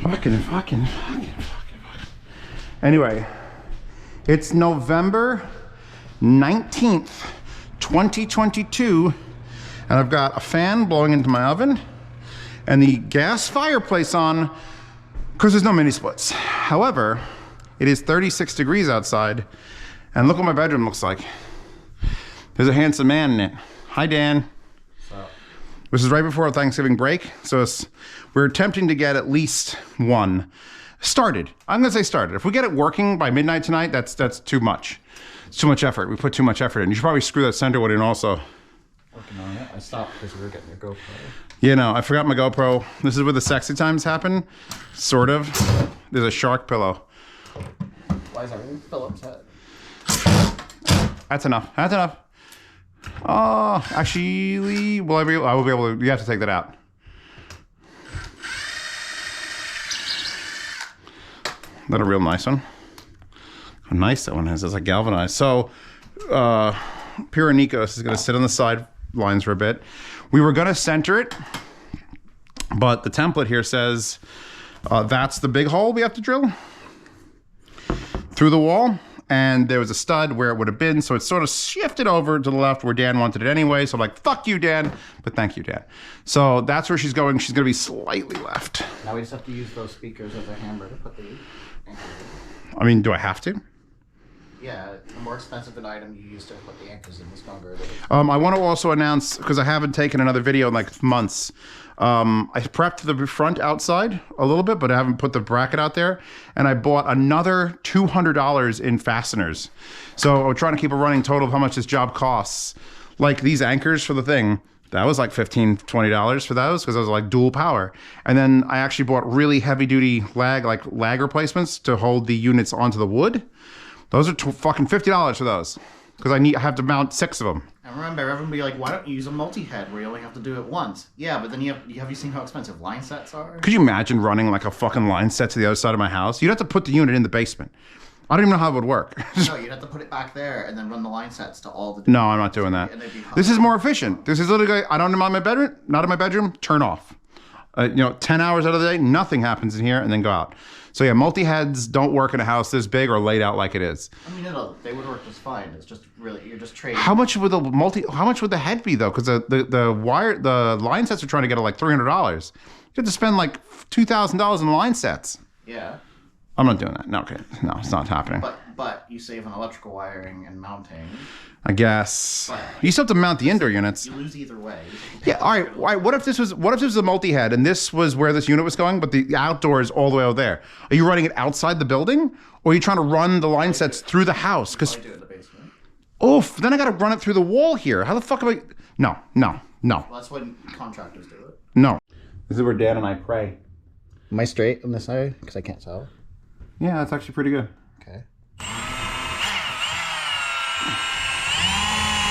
Fucking. Anyway, it's November 19th, 2022, and I've got a fan blowing into my oven and the gas fireplace on because there's no mini splits. However, it is 36 degrees outside, and look what my bedroom looks like. There's a handsome man in it. Hi, Dan. What's up? This is right before our Thanksgiving break, so we're attempting to get at least one started. I'm gonna say started. If we get it working by midnight tonight, that's too much. It's too much effort. We put too much effort in. You should probably screw that center one in also. Working on it. I stopped because we were getting your GoPro. You know, I forgot my GoPro. This is where the sexy times happen, sort of. There's a shark pillow. Why is everything Philip's head? That's enough. That's enough. Oh, actually, I will be able to. You have to take that out. That a real nice one. How nice that one is. It's like galvanized. So, Pyronikos is going to sit on the sidelines for a bit. We were going to center it, but the template here says that's the big hole we have to drill through the wall. And there was a stud where it would have been, so it's sort of shifted over to the left where Dan wanted it anyway. So I'm like, fuck you, Dan, but thank you, Dan. So that's where she's going. She's going to be slightly left. Now we just have to use those speakers as a hammer to put the anchor in. I mean, do I have to? Yeah, the more expensive an item you use to put the anchors in, the stronger it is. I want to also announce, because I haven't taken another video in like months, I prepped the front outside a little bit, but I haven't put the bracket out there. And I bought another $200 in fasteners. So we're trying to keep a running total of how much this job costs. Like these anchors for the thing, that was like $15, $20 for those because I was like dual power. And then I actually bought really heavy duty lag replacements to hold the units onto the wood. Those are fucking $50 for those because I have to mount 6 of them. And remember, everyone be like, why don't you use a multi-head where you only have to do it once? Yeah, but then have you seen how expensive line sets are? Could you imagine running like a fucking line set to the other side of my house? You'd have to put the unit in the basement. I don't even know how it would work. No, you'd have to put it back there and then run the line sets to all the... No, I'm not doing that. This is more efficient. This is literally, I don't in my bedroom, not in my bedroom, turn off. 10 hours out of the day, nothing happens in here and then go out. So yeah, multi-heads don't work in a house this big or laid out like it is. I mean, they would work just fine. It's just really, you're just trading. How much would the head be though? Because the line sets are trying to get like $300. You have to spend like $2,000 in line sets. Yeah. I'm not doing that. No, okay. No, it's not happening. But you save on electrical wiring and mounting. I guess. You still have to mount the indoor units. You lose either way. Yeah, all right. What if this was a multi-head and this was where this unit was going, but the outdoor is all the way over there? Are you running it outside the building, or are you trying to run the line sets through the house? Because do it in the basement. Oof, then I got to run it through the wall here. How the fuck am I? No. Well, that's when contractors do it. No. This is where Dan and I pray. Am I straight on this side? Because I can't tell. Yeah, that's actually pretty good. Okay.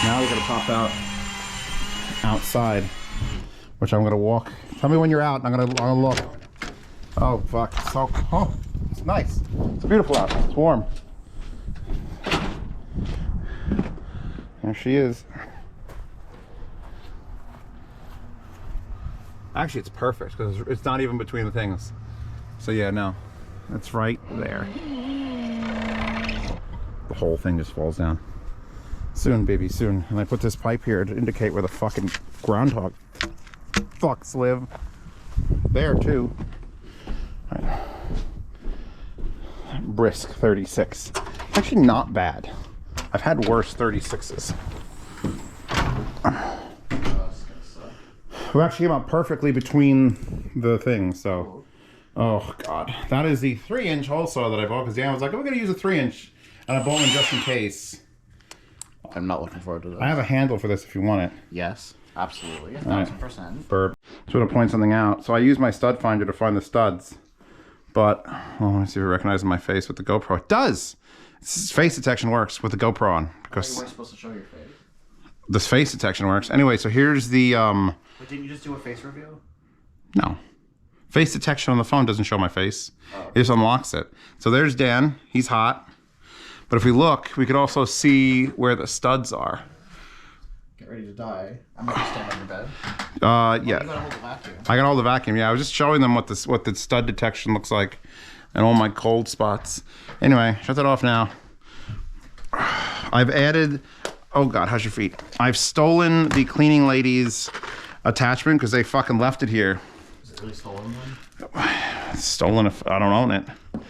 Now we gotta pop out outside, which I'm gonna walk. Tell me when you're out, and I'm gonna look. Oh fuck! It's nice. It's beautiful out. It's warm. There she is. Actually, it's perfect because it's not even between the things. So yeah, no, it's right there. The whole thing just falls down. Soon, baby, soon. And I put this pipe here to indicate where the fucking groundhog fucks live. There, too. All right. Brisk 36. Actually not bad. I've had worse 36s. We actually came out perfectly between the things, so. Oh, God. That is the 3-inch also that I bought, because Dan was like, oh, we're going to use a 3-inch. And I bought one just in case. I'm not looking forward to this. I have a handle for this if you want it. Yes, absolutely. 1,000%. Burp. Just want to point something out. So I use my stud finder to find the studs. But, let me see if it recognizes my face with the GoPro. It does! Face detection works with the GoPro on. Because you weren't supposed to show your face. This face detection works. Anyway, so here's the... But didn't you just do a face reveal? No. Face detection on the phone doesn't show my face. Oh. It just unlocks it. So there's Dan. He's hot. But if we look, we could also see where the studs are. Okay. get ready to die, I'm gonna stand on your bed. Yeah. You gotta hold the vacuum. I got all the vacuum. Yeah, I was just showing them what the stud detection looks like, and all my cold spots. Anyway, shut that off now. I've added. Oh God, hush your feet. I've stolen the cleaning lady's attachment because they fucking left it here. Is it really stolen one? Stolen if I don't own it. And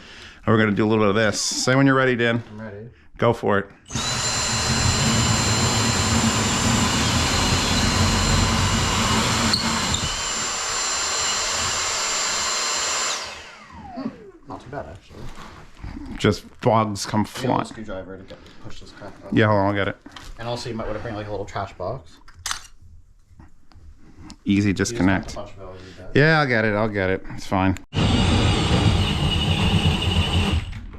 we're gonna do a little bit of this. Say when you're ready, Dan. I'm ready. Go for it. Not too bad, actually. Just bugs come Get a flying. screwdriver to push this crap up. Yeah, hold on, I'll get it. And also, you might want to bring like a little trash box. Easy disconnect. Yeah, I'll get it. It's fine.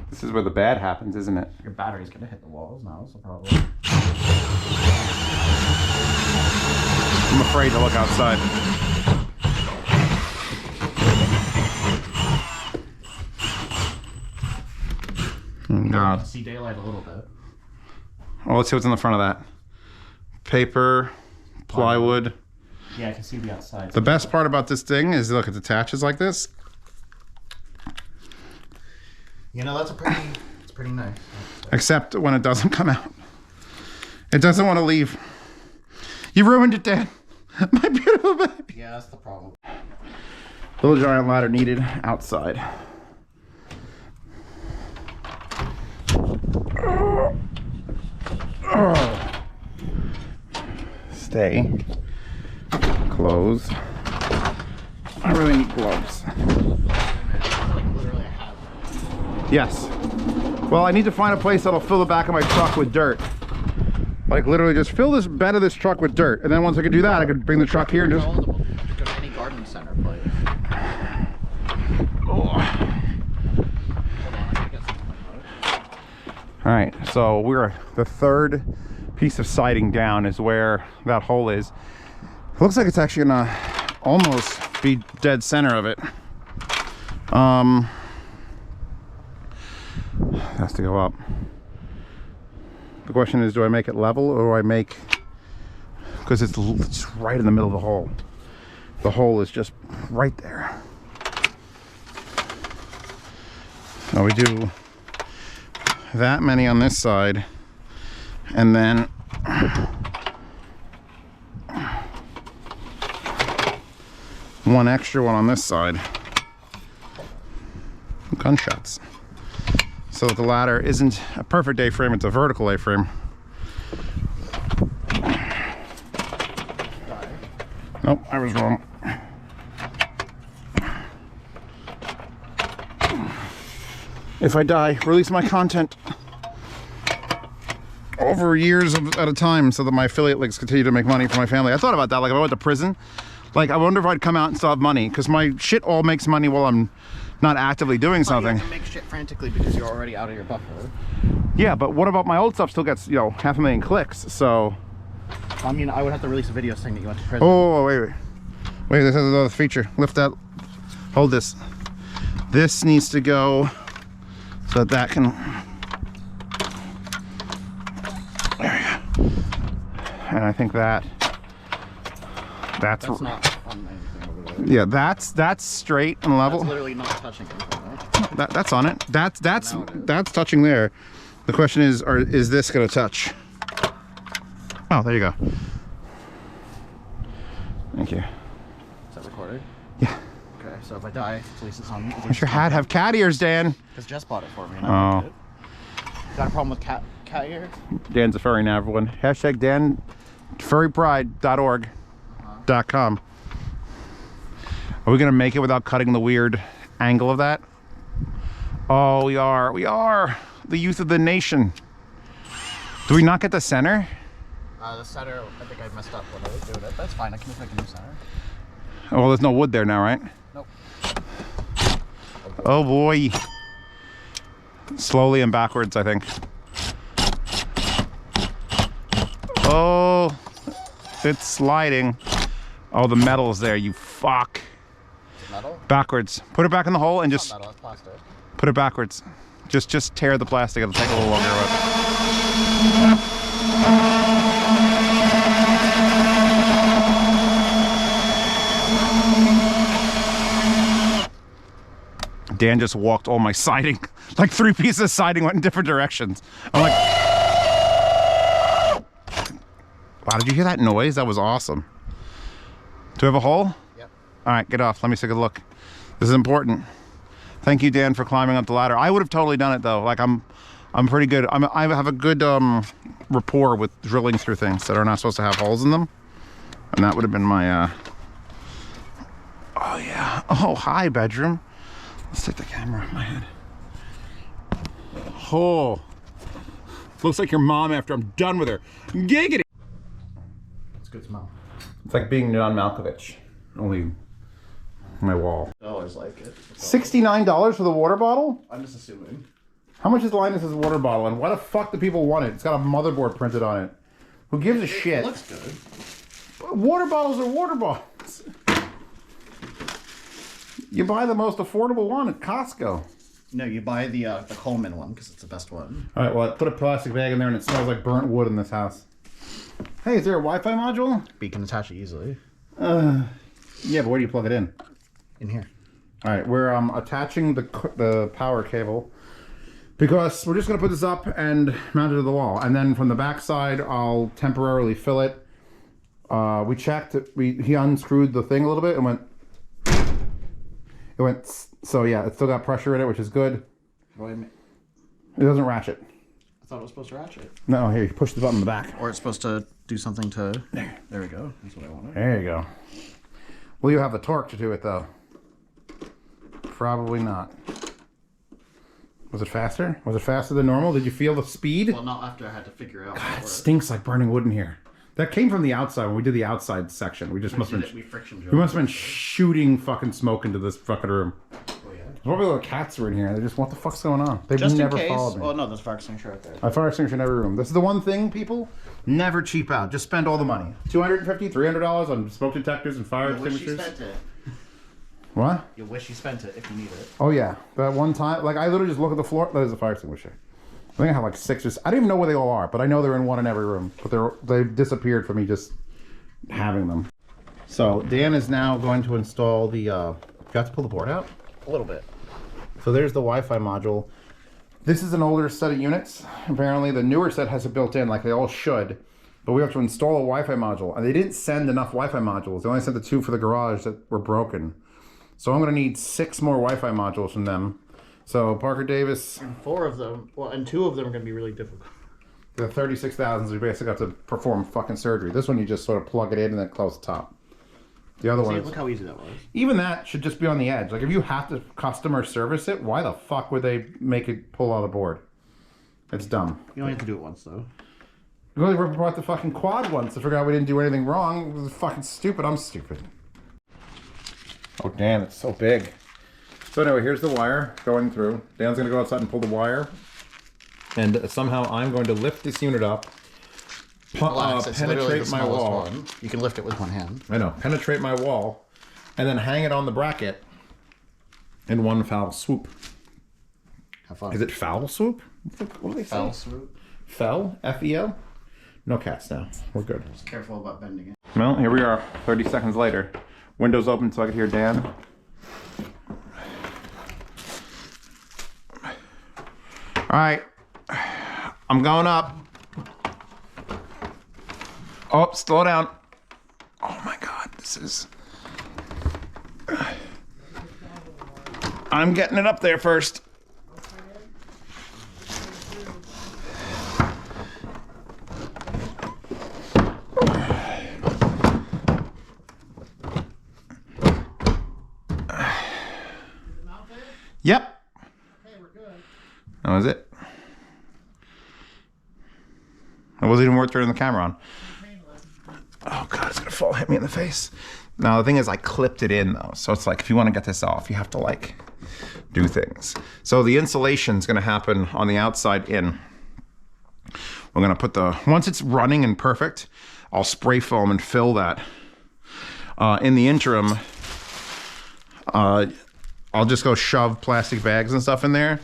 This is where the bad happens, isn't it? Your battery's gonna hit the walls now. That's the problem. I'm afraid to look outside. God. See daylight a little bit. Oh, let's see what's in the front of that. Paper, plywood. Yeah, I can see the outside. The best part about this thing is, look, it attaches like this. You know, it's pretty nice. Except when it doesn't come out. It doesn't want to leave. You ruined it, Dan. My beautiful baby. Yeah, that's the problem. Little giant ladder needed outside. Stay. Close. I really need gloves. Yes. Well, I need to find a place that'll fill the back of my truck with dirt. Like literally just fill this bed of this truck with dirt. And then once I could do that, I could bring the truck here and just... Go to any garden center place. All right, so the third piece of siding down is where that hole is. It looks like it's actually gonna almost be dead center of it. Has to go up. The question is, do I make it level or do I make, because it's right in the middle of the hole. The hole is just right there. So we do that many on this side, and then one extra one on this side. Gunshots. So the ladder isn't a perfect A-frame, it's a vertical A-frame. Nope, I was wrong. If I die, release my content over years at a time so that my affiliate links continue to make money for my family. I thought about that, like if I went to prison, like I wonder if I'd come out and still have money, because my shit all makes money while I'm not actively doing something. You have to make shit frantically because you're already out of your buffer. Yeah, but what about my old stuff still gets, 500,000 clicks, so... I mean, I would have to release a video saying that you went to prison. Oh, wait. Wait, this has another feature. Lift that, hold this. This needs to go so that can... There we go. And I think that's not on anything over there. Yeah, that's straight and level. That's literally not touching anything, right? That's on it. That's touching there. The question is this gonna touch? Oh, there you go. Thank you. Is that recorded? Yeah. Okay, so if I die, at least it's on. Does your hat have cat ears, Dan? Because Jess bought it for me. And I liked it. Got a problem with cat ears? Dan's a furry now, everyone. Hashtag Dan, furrypride.org.com. Are we gonna make it without cutting the weird angle of that? Oh, we are. The youth of the nation. Do we not get the center? The center, I think I messed up when I was doing it. That's fine, I can just make a new center. Oh, well, there's no wood there now, right? Nope. Oh boy. Slowly and backwards, I think. Oh, it's sliding. Oh, the metal's there, you fuck. Metal? Backwards. Put it back in the hole and just... It's not metal, it's plastic. Put it backwards. Just tear the plastic. It'll take a little longer. But... Dan just walked all my siding, like 3 pieces of siding went in different directions. I'm like, wow, did you hear that noise? That was awesome. Do we have a hole? Yep. All right, get off. Let me take a look. This is important. Thank you, Dan, for climbing up the ladder. I would have totally done it though. Like I'm pretty good. I have a good rapport with drilling through things that are not supposed to have holes in them, and that would have been my. Oh yeah. Oh hi, bedroom. Let's take the camera off my head. Oh, looks like your mom after I'm done with her. Giggity. It's a good smell. It's like being John Malkovich, only my wall. I always like it. $69 for the water bottle? I'm just assuming. How much is Linus's water bottle, and why the fuck do people want it? It's got a motherboard printed on it. Who gives a shit? It looks good. Water bottles are water bottles. You buy the most affordable one at Costco. No, you buy the Coleman one because it's the best one. All right, well, I put a plastic bag in there and it smells like burnt wood in this house. Hey, is there a Wi-Fi module? But you can attach it easily. Yeah, but where do you plug it in? In here. All right, we're attaching the power cable because we're just gonna put this up and mount it to the wall, and then from the back side, I'll temporarily fill it. We checked it. He unscrewed the thing a little bit and went. It went. So yeah, it's still got pressure in it, which is good. It doesn't ratchet. I thought it was supposed to ratchet. No, here you push the button in the back. Or it's supposed to do something to. There we go. That's what I wanted. There you go. Will you have the torque to do it though? Probably not. Was it faster? Was it faster than normal? Did you feel the speed? Well, not after I had to figure out. God, it stinks like burning wood in here. That came from the outside when we did the outside section. We just must have been. We must have been shooting fucking smoke into this fucking room. Oh yeah. Probably little cats were in here. They just, what the fuck's going on? They've Just never in case. followed me. Oh no, there's a fire extinguisher right there. A fire extinguisher in every room. This is the one thing, people. Never cheap out. Just spend all the money. $250, $300 on smoke detectors and fire You wish you extinguishers. spent it. What? You wish you spent it if you need it. Oh yeah, that one time, like I literally just look at the floor. There's a fire extinguisher. I think I have like 6 or 7. I don't even know where they all are, but I know they're in one in every room. But they've disappeared from me just having them. So Dan is now going to install the. You have to pull the board out A little bit. So there's the Wi-Fi module. This is an older set of units. Apparently the newer set has it built in, like they all should. But we have to install a Wi-Fi module, and they didn't send enough Wi-Fi modules. They only sent the 2 for the garage that were broken. So I'm going to need 6 more Wi-Fi modules from them. So Parker Davis, And 4 of them, well, and 2 of them are going to be really difficult. the 36,000s, we basically have to perform fucking surgery. This one you just sort of plug it in and then close the top. The other one, Look how easy that was. even that should just be on the edge. Like if you have to customer service it, why the fuck would they make it pull out of the board? It's dumb. You only have to do it once though. We only brought the fucking quad once to figure out we didn't do anything wrong. It was fucking stupid. I'm stupid. Oh damn, it's so big. So anyway, here's the wire going through. Dan's gonna go outside and pull the wire. And somehow I'm going to lift this unit up, penetrate my wall. One. You can lift it with one hand. I know, penetrate my wall, and then hang it on the bracket in one foul swoop. Have fun. Is it foul swoop? What do they say? Foul swoop? Fell? F-E-L? No cats now. We're good. Just careful about bending it. Well, here we are, 30 seconds later. Windows open so I could hear Dan. All right, I'm going up. Oh, slow down. Oh my God, this is... I'm getting it up there first. Yep. Okay, we're good. That was it. It wasn't even worth turning the camera on. Oh God, it's gonna hit me in the face. Now the thing is I clipped it in though. So it's like, if you wanna get this off, you have to like do things. So the insulation's gonna happen on the outside in. We're gonna put once it's running and perfect, I'll spray foam and fill that. In the interim, I'll just go shove plastic bags and stuff in there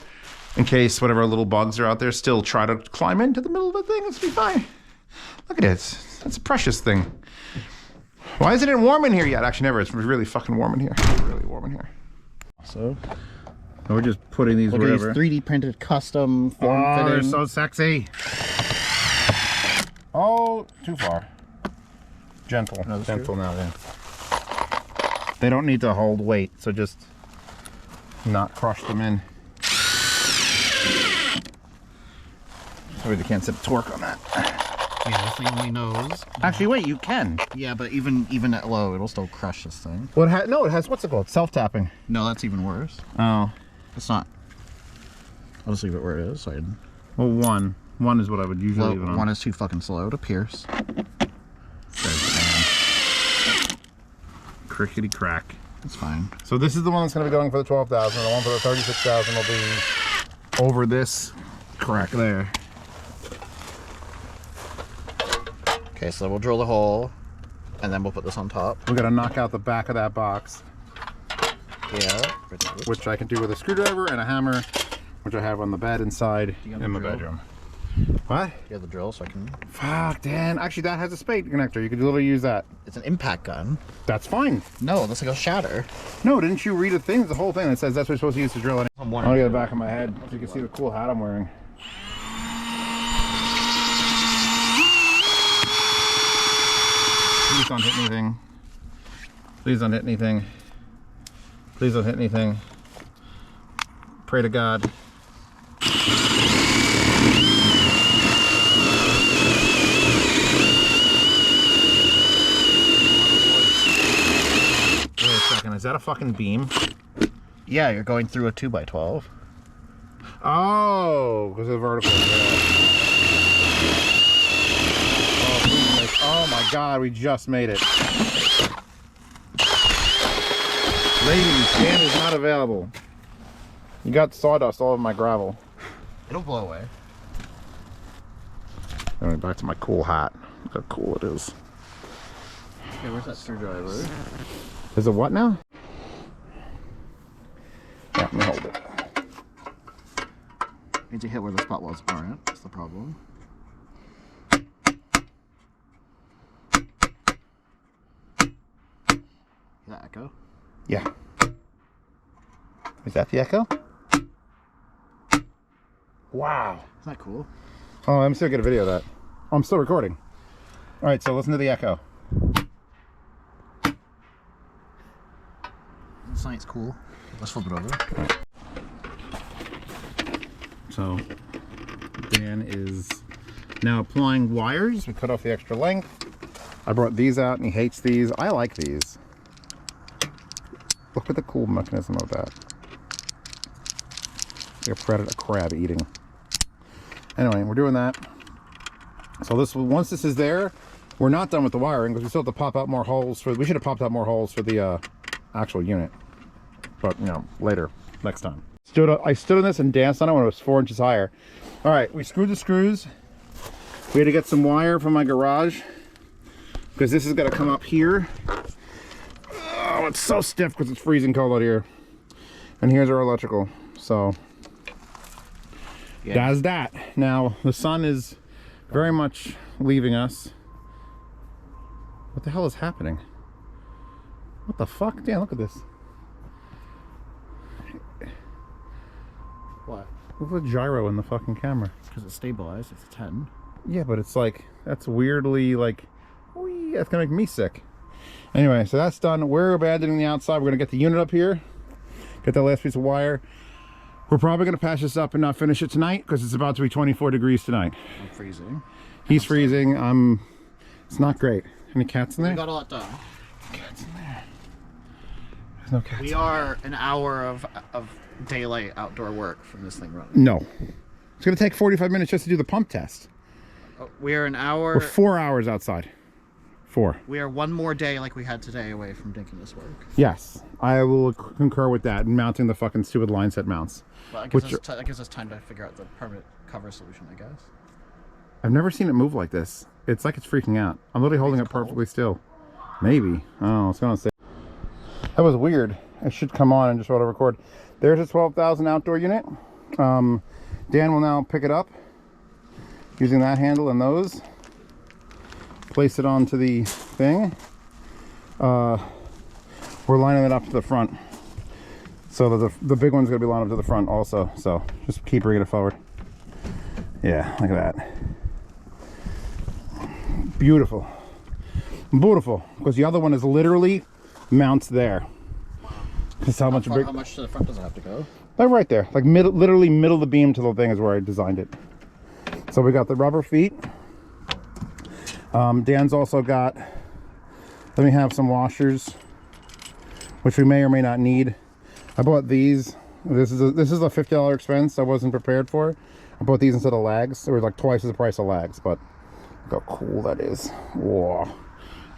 in case whatever little bugs are out there still try to climb into the middle of the thing. It's be fine. Look at it. That's a precious thing. Why isn't it warm in here yet? Actually, never. It's really fucking warm in here. It's really warm in here. So, We're just putting these Look wherever. at these 3D printed custom form Oh, they're fitting. so sexy. Oh, too far. Gentle. Gentle now then. They don't need to hold weight, so just not crush them in. Sorry, they can't set torque on that. Yeah, this thing only knows. Actually, wait, you can. Yeah, but even at low, it'll still crush this thing. Well, no, it has, what's it called? Self-tapping. No, that's even worse. Oh. It's not. I'll just leave it where it is. So I can... Well, one. One is what I would usually leave it on. One is too fucking slow to pierce. Crickety crack. It's fine. So this is the one that's going to be going for the 12,000. The one for the 36,000 will be over this crack there. Okay, so we'll drill the hole, and then we'll put this on top. We're going to knock out the back of that box. Yeah. Which I can do with a screwdriver and a hammer, which I have on the bed inside in the bedroom. What? You have the drill, so I can... Fuck, Dan. Actually, that has a spade connector. You could literally use that. It's an impact gun. That's fine. No, that's like a shatter. No, didn't you read a thing? The whole thing that says that's what you're supposed to use to drill it. I'm gonna get the back of my head so you can see the cool hat I'm wearing. Please don't hit anything. Please don't hit anything. Please don't hit anything. Pray to God. Wait a second, is that a fucking beam? Yeah, you're going through a 2x12. Oh, because of the vertical. Yeah. Oh my God, we just made it. Ladies, Dan is not available. You got sawdust all over my gravel. It'll blow away. Anyway, back to my cool hat. Look how cool it is. Okay, where's that screwdriver? Is it what now? Yeah, let me hold it. Need to hit where the spot welds aren't. That's the problem. Hear that echo? Yeah. Is that the echo? Wow. Isn't that cool? Oh, I'm still get a video of that. Oh, I'm still recording. All right, so listen to the echo. Isn't science cool? Let's flip it over. Right. So Dan is now applying wires. We cut off the extra length. I brought these out and he hates these. I like these. Look at the cool mechanism of that. Like a predator, a crab eating. Anyway, we're doing that. So this, once this is there, we're not done with the wiring because we still have to pop out more holes for. We should have popped out more holes for the actual unit, but you know, later, next time. I stood on this and danced on it when it was 4 inches higher. All right, we screwed the screws. We had to get some wire from my garage because this has got to come up here. Oh, it's so stiff because it's freezing cold out here. And here's our electrical. So Yeah. that's that. Now the sun is very much leaving us. What the hell is happening? What the fuck? Dan, look at this. What? Look at the gyro in the fucking camera. Because it's stabilized. It's a 10. Yeah, but it's like, that's weirdly like, whee, that's gonna make me sick. Anyway, so that's done. We're abandoning the outside. We're gonna get the unit up here, get that last piece of wire. We're probably gonna patch this up and not finish it tonight because it's about to be 24 degrees tonight. I'm freezing. He's freezing. It's not great. Any cats in there? We got a lot done. Cats in there. There's no cats. We are an hour of daylight outdoor work from this thing running. No. It's gonna take 45 minutes just to do the pump test. We are an hour. We're 4 hours outside. 4. We are one more day like we had today away from making this work. Yes, I will concur with that. And mounting the fucking stupid line set mounts. Well, that gives us time to figure out the permanent cover solution, I guess. I've never seen it move like this. It's like it's freaking out. I'm literally holding it perfectly still. Maybe. Oh, it's gonna say. That was weird. It should come on and just auto record. There's a 12,000 outdoor unit. Dan will now pick it up using that handle and those. Place it onto the thing. We're lining it up to the front. So the big one's gonna be lined up to the front also. So just keep bringing it forward. Yeah, look at that. Beautiful. Beautiful. Because the other one is literally mounts there. That's how much to the front does it have to go? Like right there. Like literally middle of the beam to the thing is where I designed it. So we got the rubber feet. Dan's also got, let me have some washers, which we may or may not need. I bought these. This is a $50 expense I wasn't prepared for. I bought these instead of lags. They were like twice the price of lags, but look how cool that is. Whoa.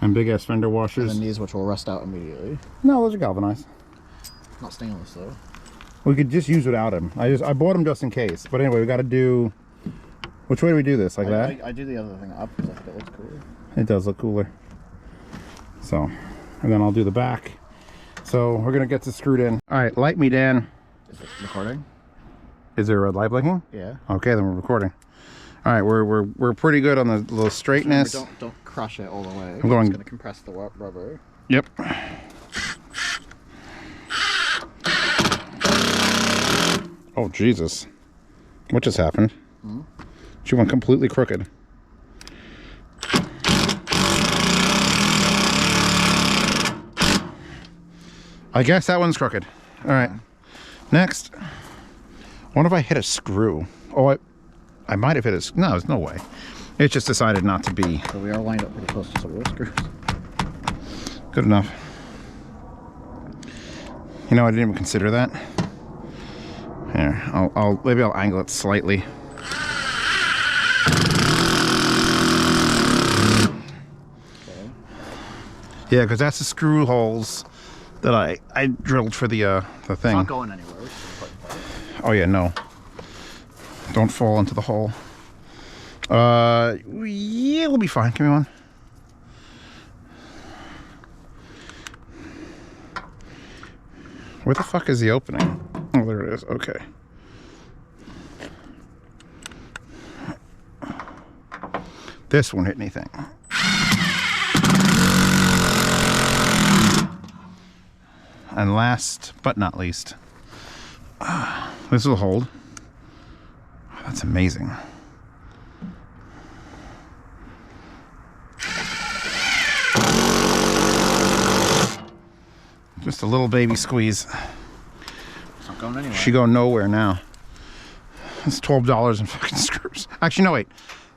And big ass fender washers. And then these, which will rust out immediately. No, those are galvanized. Not stainless though. We could just use without them. I bought them just in case. But anyway, we got to do. Which way do we do this? Like that? I do the other thing up because I think it looks cooler. It does look cooler. So, and then I'll do the back. So we're gonna get this screwed in. All right, light me, Dan. Is it recording? Is there a red light blinking? Yeah. Okay, then we're recording. All right, we're pretty good on the little straightness. Remember, don't crush it all the way. I'm going. It's gonna compress the rubber. Yep. Oh Jesus! What just happened? Hmm? She went completely crooked. I guess that one's crooked. All right. Next. What if I hit a screw? Oh, I might have hit a... No, there's no way. It just decided not to be. So we are lined up pretty close to some real screws. Good enough. You know, I didn't even consider that. Here, maybe I'll angle it slightly. Okay. Yeah, because that's the screw holes that I drilled for the thing. It's not going anywhere. Oh yeah, no. Don't fall into the hole. Yeah, we'll be fine. Give me one. Where the fuck is the opening? Oh, there it is. Okay. This won't hit anything. And last but not least, this will hold. That's amazing. Just a little baby squeeze. It's not going anywhere. She go nowhere now. It's $12 in fucking screws. Actually, no, wait.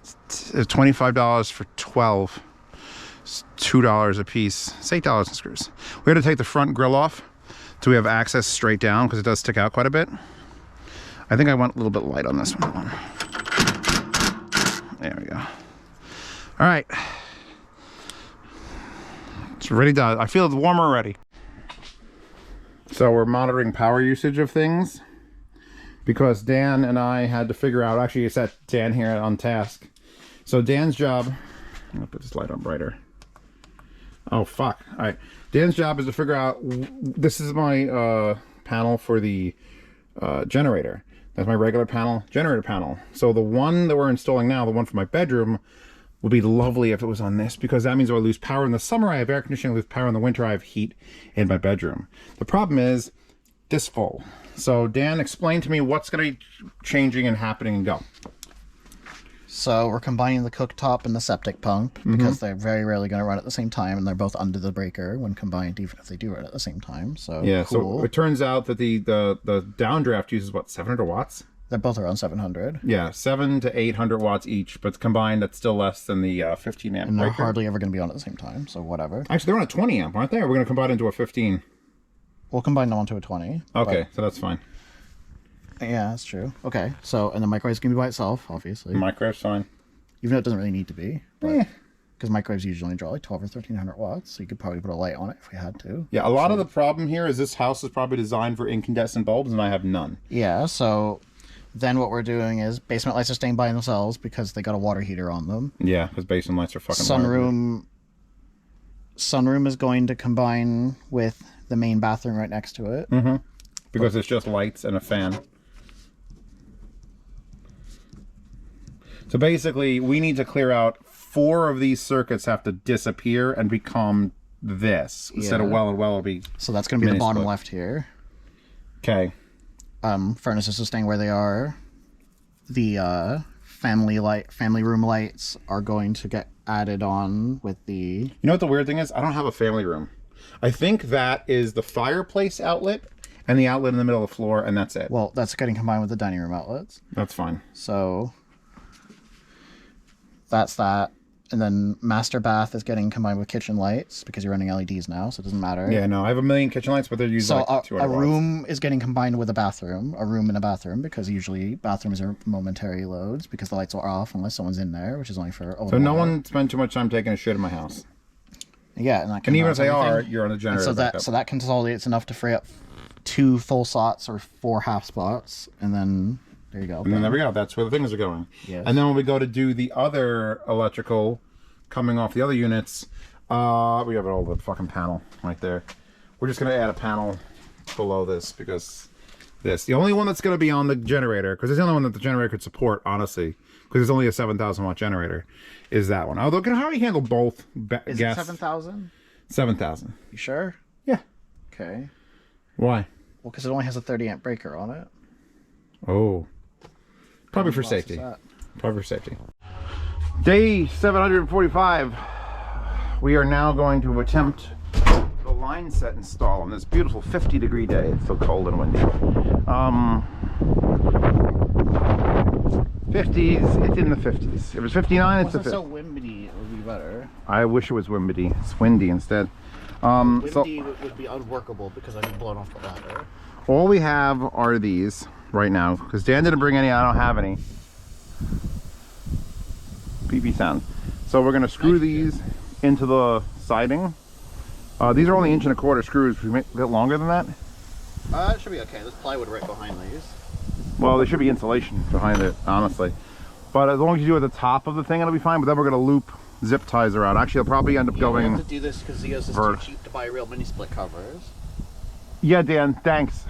It's $25 for 12. It's $2 a piece. It's $8 in screws. We had to take the front grill off so we have access straight down because it does stick out quite a bit. I think I went a little bit light on this one. There we go. All right. It's ready to... I feel it's warmer already. So we're monitoring power usage of things because Dan and I had to figure out, actually you set Dan here on task. So Dan's job, I'm gonna put this light on brighter. Oh fuck, all right. Dan's job is to figure out, this is my panel for the generator. That's my regular panel, generator panel. So the one that we're installing now, the one for my bedroom, would be lovely if it was on this because that means I lose power in the summer. I have air conditioning, I lose power in the winter. I have heat in my bedroom. The problem is this full. So Dan, explain to me what's going to be changing and happening and go. So we're combining the cooktop and the septic pump because they're very rarely going to run at the same time, and they're both under the breaker when combined, even if they do run at the same time. So yeah, cool. So it turns out that the downdraft uses what, 700 watts? They're both around 700. Yeah, 700 to 800 watts each, but combined, that's still less than the 15 amp And they're breaker. hardly ever going to be on at the same time, so whatever. Actually, they're on a 20 amp, aren't they? Or we're going to combine into a 15? We'll combine them onto a 20. Okay, so that's fine. Yeah, that's true. Okay, so, and the microwave's going to be by itself, obviously. Microwave's fine. Even though it doesn't really need to be. Because microwaves usually draw like 12 or 1300 watts, so you could probably put a light on it if we had to. Yeah, a lot of the problem here is this house is probably designed for incandescent bulbs, and I have none. Yeah, so then what we're doing is basement lights are staying by themselves because they got a water heater on them. Yeah, because basement lights are fucking Sunroom is going to combine with the main bathroom right next to it. Mm-hmm. Because it's just lights and a fan. So basically, we need to clear out 4 of these circuits have to disappear and become this. Instead of well and well, it'll be... So that's going to be the bottom left here. Okay. Furnaces are staying where they are. The family room lights are going to get added on with the... You know what the weird thing is? I don't have a family room. I think that is the fireplace outlet and the outlet in the middle of the floor, and that's it. Well, that's getting combined with the dining room outlets. That's fine. So that's that. And then master bath is getting combined with kitchen lights because you're running LEDs now, so it doesn't matter. Yeah, no, I have a million kitchen lights, but they're used So like 200 a watts. room is getting combined with a bathroom, and a bathroom, because usually bathrooms are momentary loads because the lights are off unless someone's in there, which is only for... So no one spent too much time taking a shit in my house. Yeah, and that And even if combines they are, everything. you're on the generator And backup. so that consolidates enough to free up 2 full slots or 4 half spots, and then there you go. And then there we go. That's where the things are going. Yes. And then when we go to do the other electrical coming off the other units, we have an old fucking panel right there. We're just going to add a panel below this because the only one that's going to be on the generator, because it's the only one that the generator could support, honestly, because it's only a 7,000 watt generator, is that one. Although it can hardly handle both Is gas. it 7,000? 7,000. You sure? Yeah. Okay. Why? Well, because it only has a 30 amp breaker on it. Oh. Probably for What else is safety. that? Probably for safety. Day 745. We are now going to attempt the line set install on this beautiful 50-degree day. It's so cold and windy. 50s, it's in the 50s. If it's 59, it's the 50s. so windy, it would be better. I wish it was windy. It's windy instead. Windy would be unworkable because I'd be blown off the ladder. All we have are these right now, because Dan didn't bring any, I don't have any. PP sound. So we're going to screw these into the siding. These are only 1.25" screws. Should we make it longer than that? It should be okay. There's plywood right behind these. Well, there should be insulation behind it, honestly. But as long as you do it at the top of the thing, it'll be fine. But then we're going to loop zip ties around. Actually, it'll probably end up We going... have to do this because Zeos is too cheap to buy real mini-split covers. Yeah, Dan, thanks.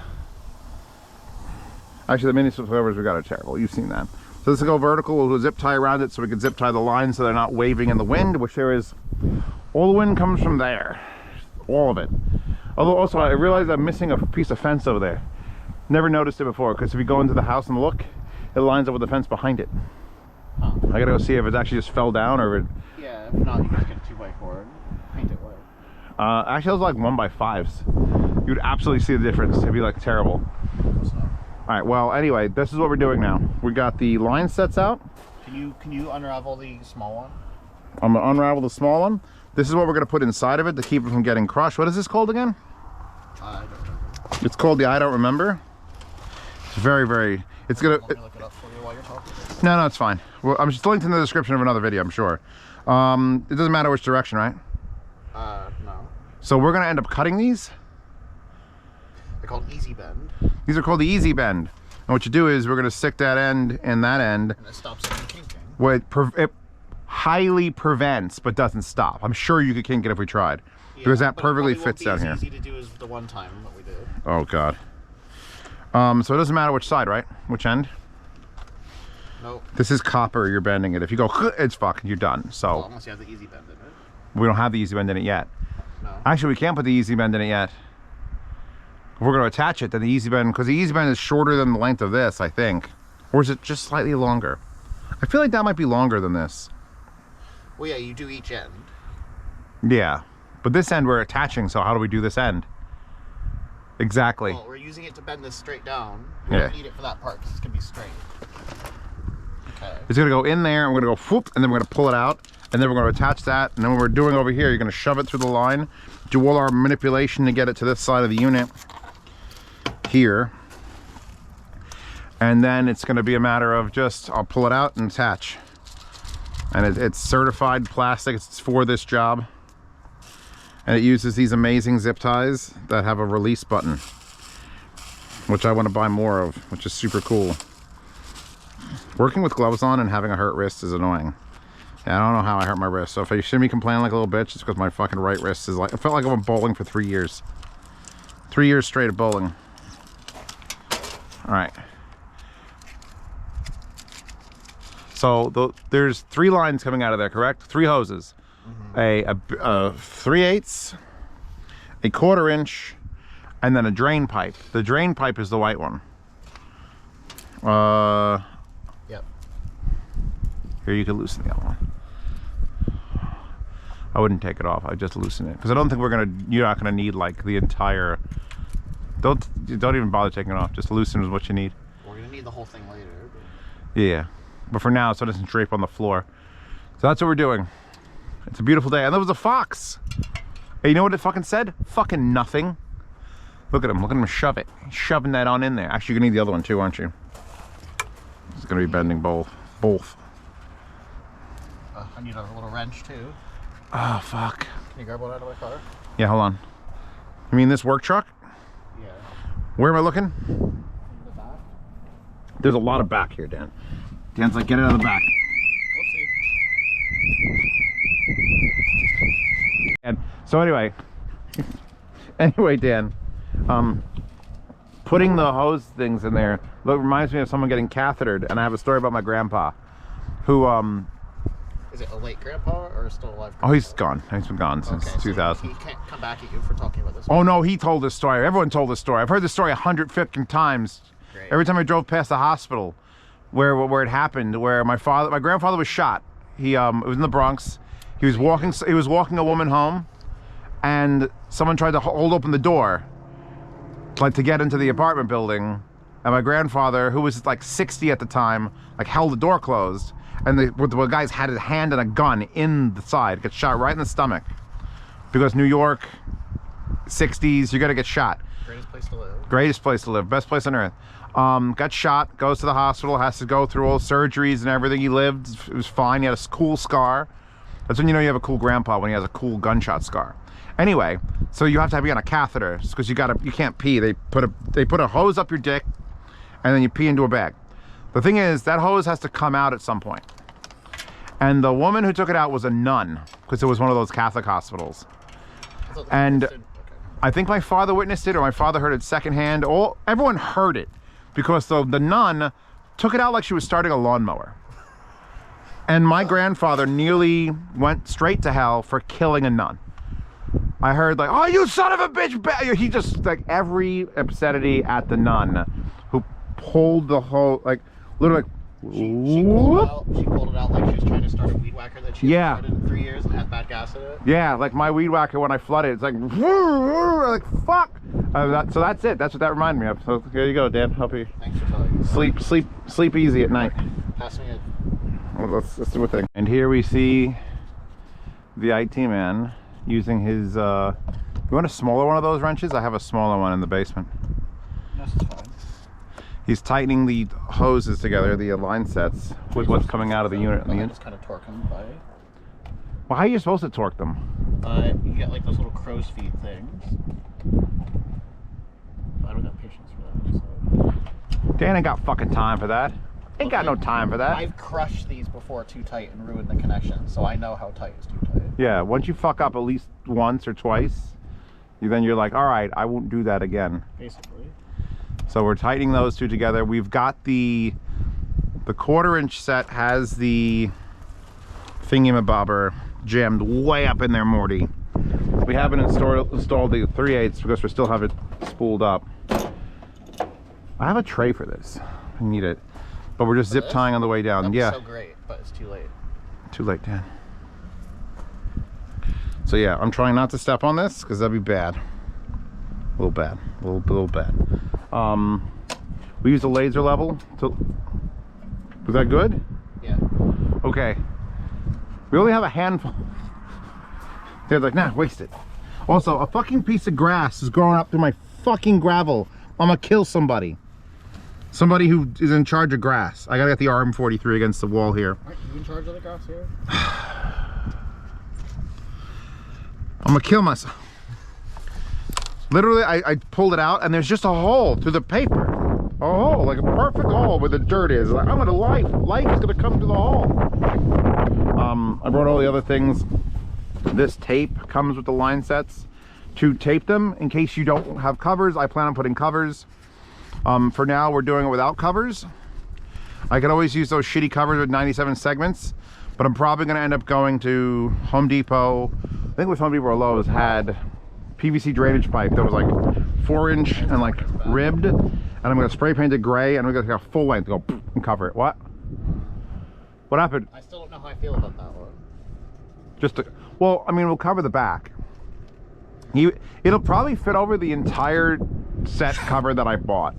Actually, the mini split covers we got are terrible. You've seen that. So this will go vertical. We'll do a zip tie around it so we can zip tie the lines so they're not waving in the wind, which there is... All the wind comes from there. All of it. Although also, I realized I'm missing a piece of fence over there. Never noticed it before, because if you go into the house and look, it lines up with the fence behind it. Huh. I gotta go see if it actually just fell down or if it... Yeah, if not, you just get a 2x4 and paint it white. actually, it was like 1x5s. You'd absolutely see the difference. It'd be like terrible. All right, well, anyway, this is what we're doing now. We got the line sets out. Can you unravel the small one? I'm gonna unravel the small one. This is what we're gonna put inside of it to keep it from getting crushed. What is this called again? I don't remember. It's called the I don't remember. It's very, very, it's gonna... Let me look it up for you while you're talking. No, it's fine. Well, I'm just linked in the description of another video, I'm sure. It doesn't matter which direction, right? No. So we're gonna end up cutting these. They're called Easy Bend. These are called the Easy Bend. And what you do is we're gonna stick that end and that end. And it stops it from kinking. What it highly prevents, but doesn't stop. I'm sure you could kink it if we tried. Yeah, because that but perfectly it probably fits down won't be here. as easy to do as the one time that we did. Oh God. So it doesn't matter which side, right? Which end? Nope. This is copper, you're bending it. If you go, it's fucking, you're done. Well, So unless you have the Easy Bend in it. we don't have the Easy Bend in it yet. No. Actually, we can't put the Easy Bend in it yet. If we're gonna attach it, then the Easy Bend, because the Easy Bend is shorter than the length of this, I think. Or is it just slightly longer? I feel like that might be longer than this. Well, yeah, you do each end. Yeah, but this end we're attaching, so how do we do this end? Exactly. Well, we're using it to bend this straight down. Yeah. We don't need it for that part because it's going to be straight. Okay. It's gonna go in there, and we're gonna go whoop, and then we're gonna pull it out, and then we're gonna attach that, and then what we're doing over here, you're gonna shove it through the line, do all our manipulation to get it to this side of the unit here. And then it's gonna be a matter of just, I'll pull it out and attach. And it's certified plastic, it's for this job. And it uses these amazing zip ties that have a release button, which I want to buy more of, which is super cool. Working with gloves on and having a hurt wrist is annoying. Yeah, I don't know how I hurt my wrist. So if you see me complaining like a little bitch, it's because my fucking right wrist is like, I felt like I went bowling for 3 years. 3 years straight of bowling. All right. So there's 3 lines coming out of there, correct? 3 hoses. Mm-hmm. A 3/8, a 1/4 inch, and then a drain pipe. The drain pipe is the white one. Yep. Here, you can loosen the other one. I wouldn't take it off. I'd just loosen it because I don't think you're not gonna need like the entire. Don't even bother taking it off. Just loosen is what you need. We're gonna need the whole thing later. Yeah, but for now, so it doesn't drape on the floor. So that's what we're doing. It's a beautiful day, and there was a fox. Hey, you know what it fucking said? Fucking nothing. Look at him. Look at him shove it. He's shoving that on in there. Actually, you're gonna need the other one too, aren't you? It's gonna be bending both. I need a little wrench too. Oh fuck. Can you grab one out of my car? Yeah, hold on. You mean this work truck? Yeah. Where am I looking? In the back. There's a lot of back here, Dan. Dan's like, get it out of the back. Whoopsie. And so anyway, Dan, putting the hose things in there reminds me of someone getting cathetered, and I have a story about my grandpa, who Is it a late grandpa or still alive grandpa? oh, he's gone. He's been gone since Okay, so 2000. he can't come back at you for talking about this. Oh no, he told this story. Everyone told this story. I've heard this story 150 times. Great. Every time I drove past the hospital where it happened, where my grandfather was shot. It was in the Bronx. He was walking a woman home, and someone tried to hold open the door, like to get into the apartment building. And my grandfather, who was like 60 at the time, like held the door closed. And the guys had his hand and a gun in the side, gets shot right in the stomach. Because New York, 60s, you're gonna get shot. Greatest place to live. Greatest place to live, best place on earth. Got shot, goes to the hospital, has to go through all surgeries and everything. He lived, it was fine. He had a cool scar. That's when you know you have a cool grandpa, when he has a cool gunshot scar. Anyway, so you have to be on a catheter because you can't pee. They put a hose up your dick, and then you pee into a bag. The thing is, that hose has to come out at some point. And the woman who took it out was a nun, because it was one of those Catholic hospitals. And I think my father witnessed it, or my father heard it secondhand. Everyone heard it, because the nun took it out like she was starting a lawnmower. And my grandfather nearly went straight to hell for killing a nun. I heard like, oh, you son of a bitch! He just, like, every obscenity at the nun who pulled the whole, like, literally, like, she pulled it out like she was trying to start a weed whacker that she had started in 3 years and had bad gas in it. Yeah, like my weed whacker when I flooded, it's like, like fuck. So that's it. That's what that reminded me of. So here you go, Dan. Help you. Thanks for telling me. Sleep easy at night. Pass me it. Well, let's do a thing. And here we see the IT man using his. You want a smaller one of those wrenches? I have a smaller one in the basement. This is fine. He's tightening the hoses together, the line sets, with what's coming out of the unit. I just kind of torque them by. Well, how are you supposed to torque them? You get like those little crow's feet things. I don't got patience for that. So. Dan ain't got fucking time for that. Ain't got no time for that. I've crushed these before too tight and ruined the connection, so I know how tight is too tight. Yeah, once you fuck up at least once or twice, then you're like, all right, I won't do that again. Basically. So we're tightening those two together. We've got the 1/4 inch set has the thingy-mabobber jammed way up in there, Morty. We haven't installed the 3/8 because we still have it spooled up. I have a tray for this. I need it. But we're just zip tying on the way down. That'd be so great, but it's too late. Too late, Dan. So yeah, I'm trying not to step on this because that'd be bad. A little bad. A little bad. We use a laser level to. Was that good? Yeah. Okay. We only have a handful. They're like, nah, waste it. Also, a fucking piece of grass is growing up through my fucking gravel. I'm gonna kill somebody. Somebody who is in charge of grass. I gotta get the RM43 against the wall here. Aren't you in charge of the grass here? I'm gonna kill myself. Literally, I pulled it out and there's just a hole through the paper. A hole, like a perfect hole where the dirt is. Like, I'm gonna life is gonna come through the hole. I brought all the other things. This tape comes with the line sets to tape them in case you don't have covers. I plan on putting covers. For now, we're doing it without covers. I could always use those shitty covers with 97 segments, but I'm probably gonna end up going to Home Depot. I think it was Home Depot or Lowe's had PVC drainage pipe that was like 4-inch and like ribbed, and I'm gonna spray paint it gray, and we're gonna take a full length, go and cover it. What happened? I still don't know how I feel about that one. Well, I mean, we'll cover the back. It'll probably fit over the entire set cover that I bought,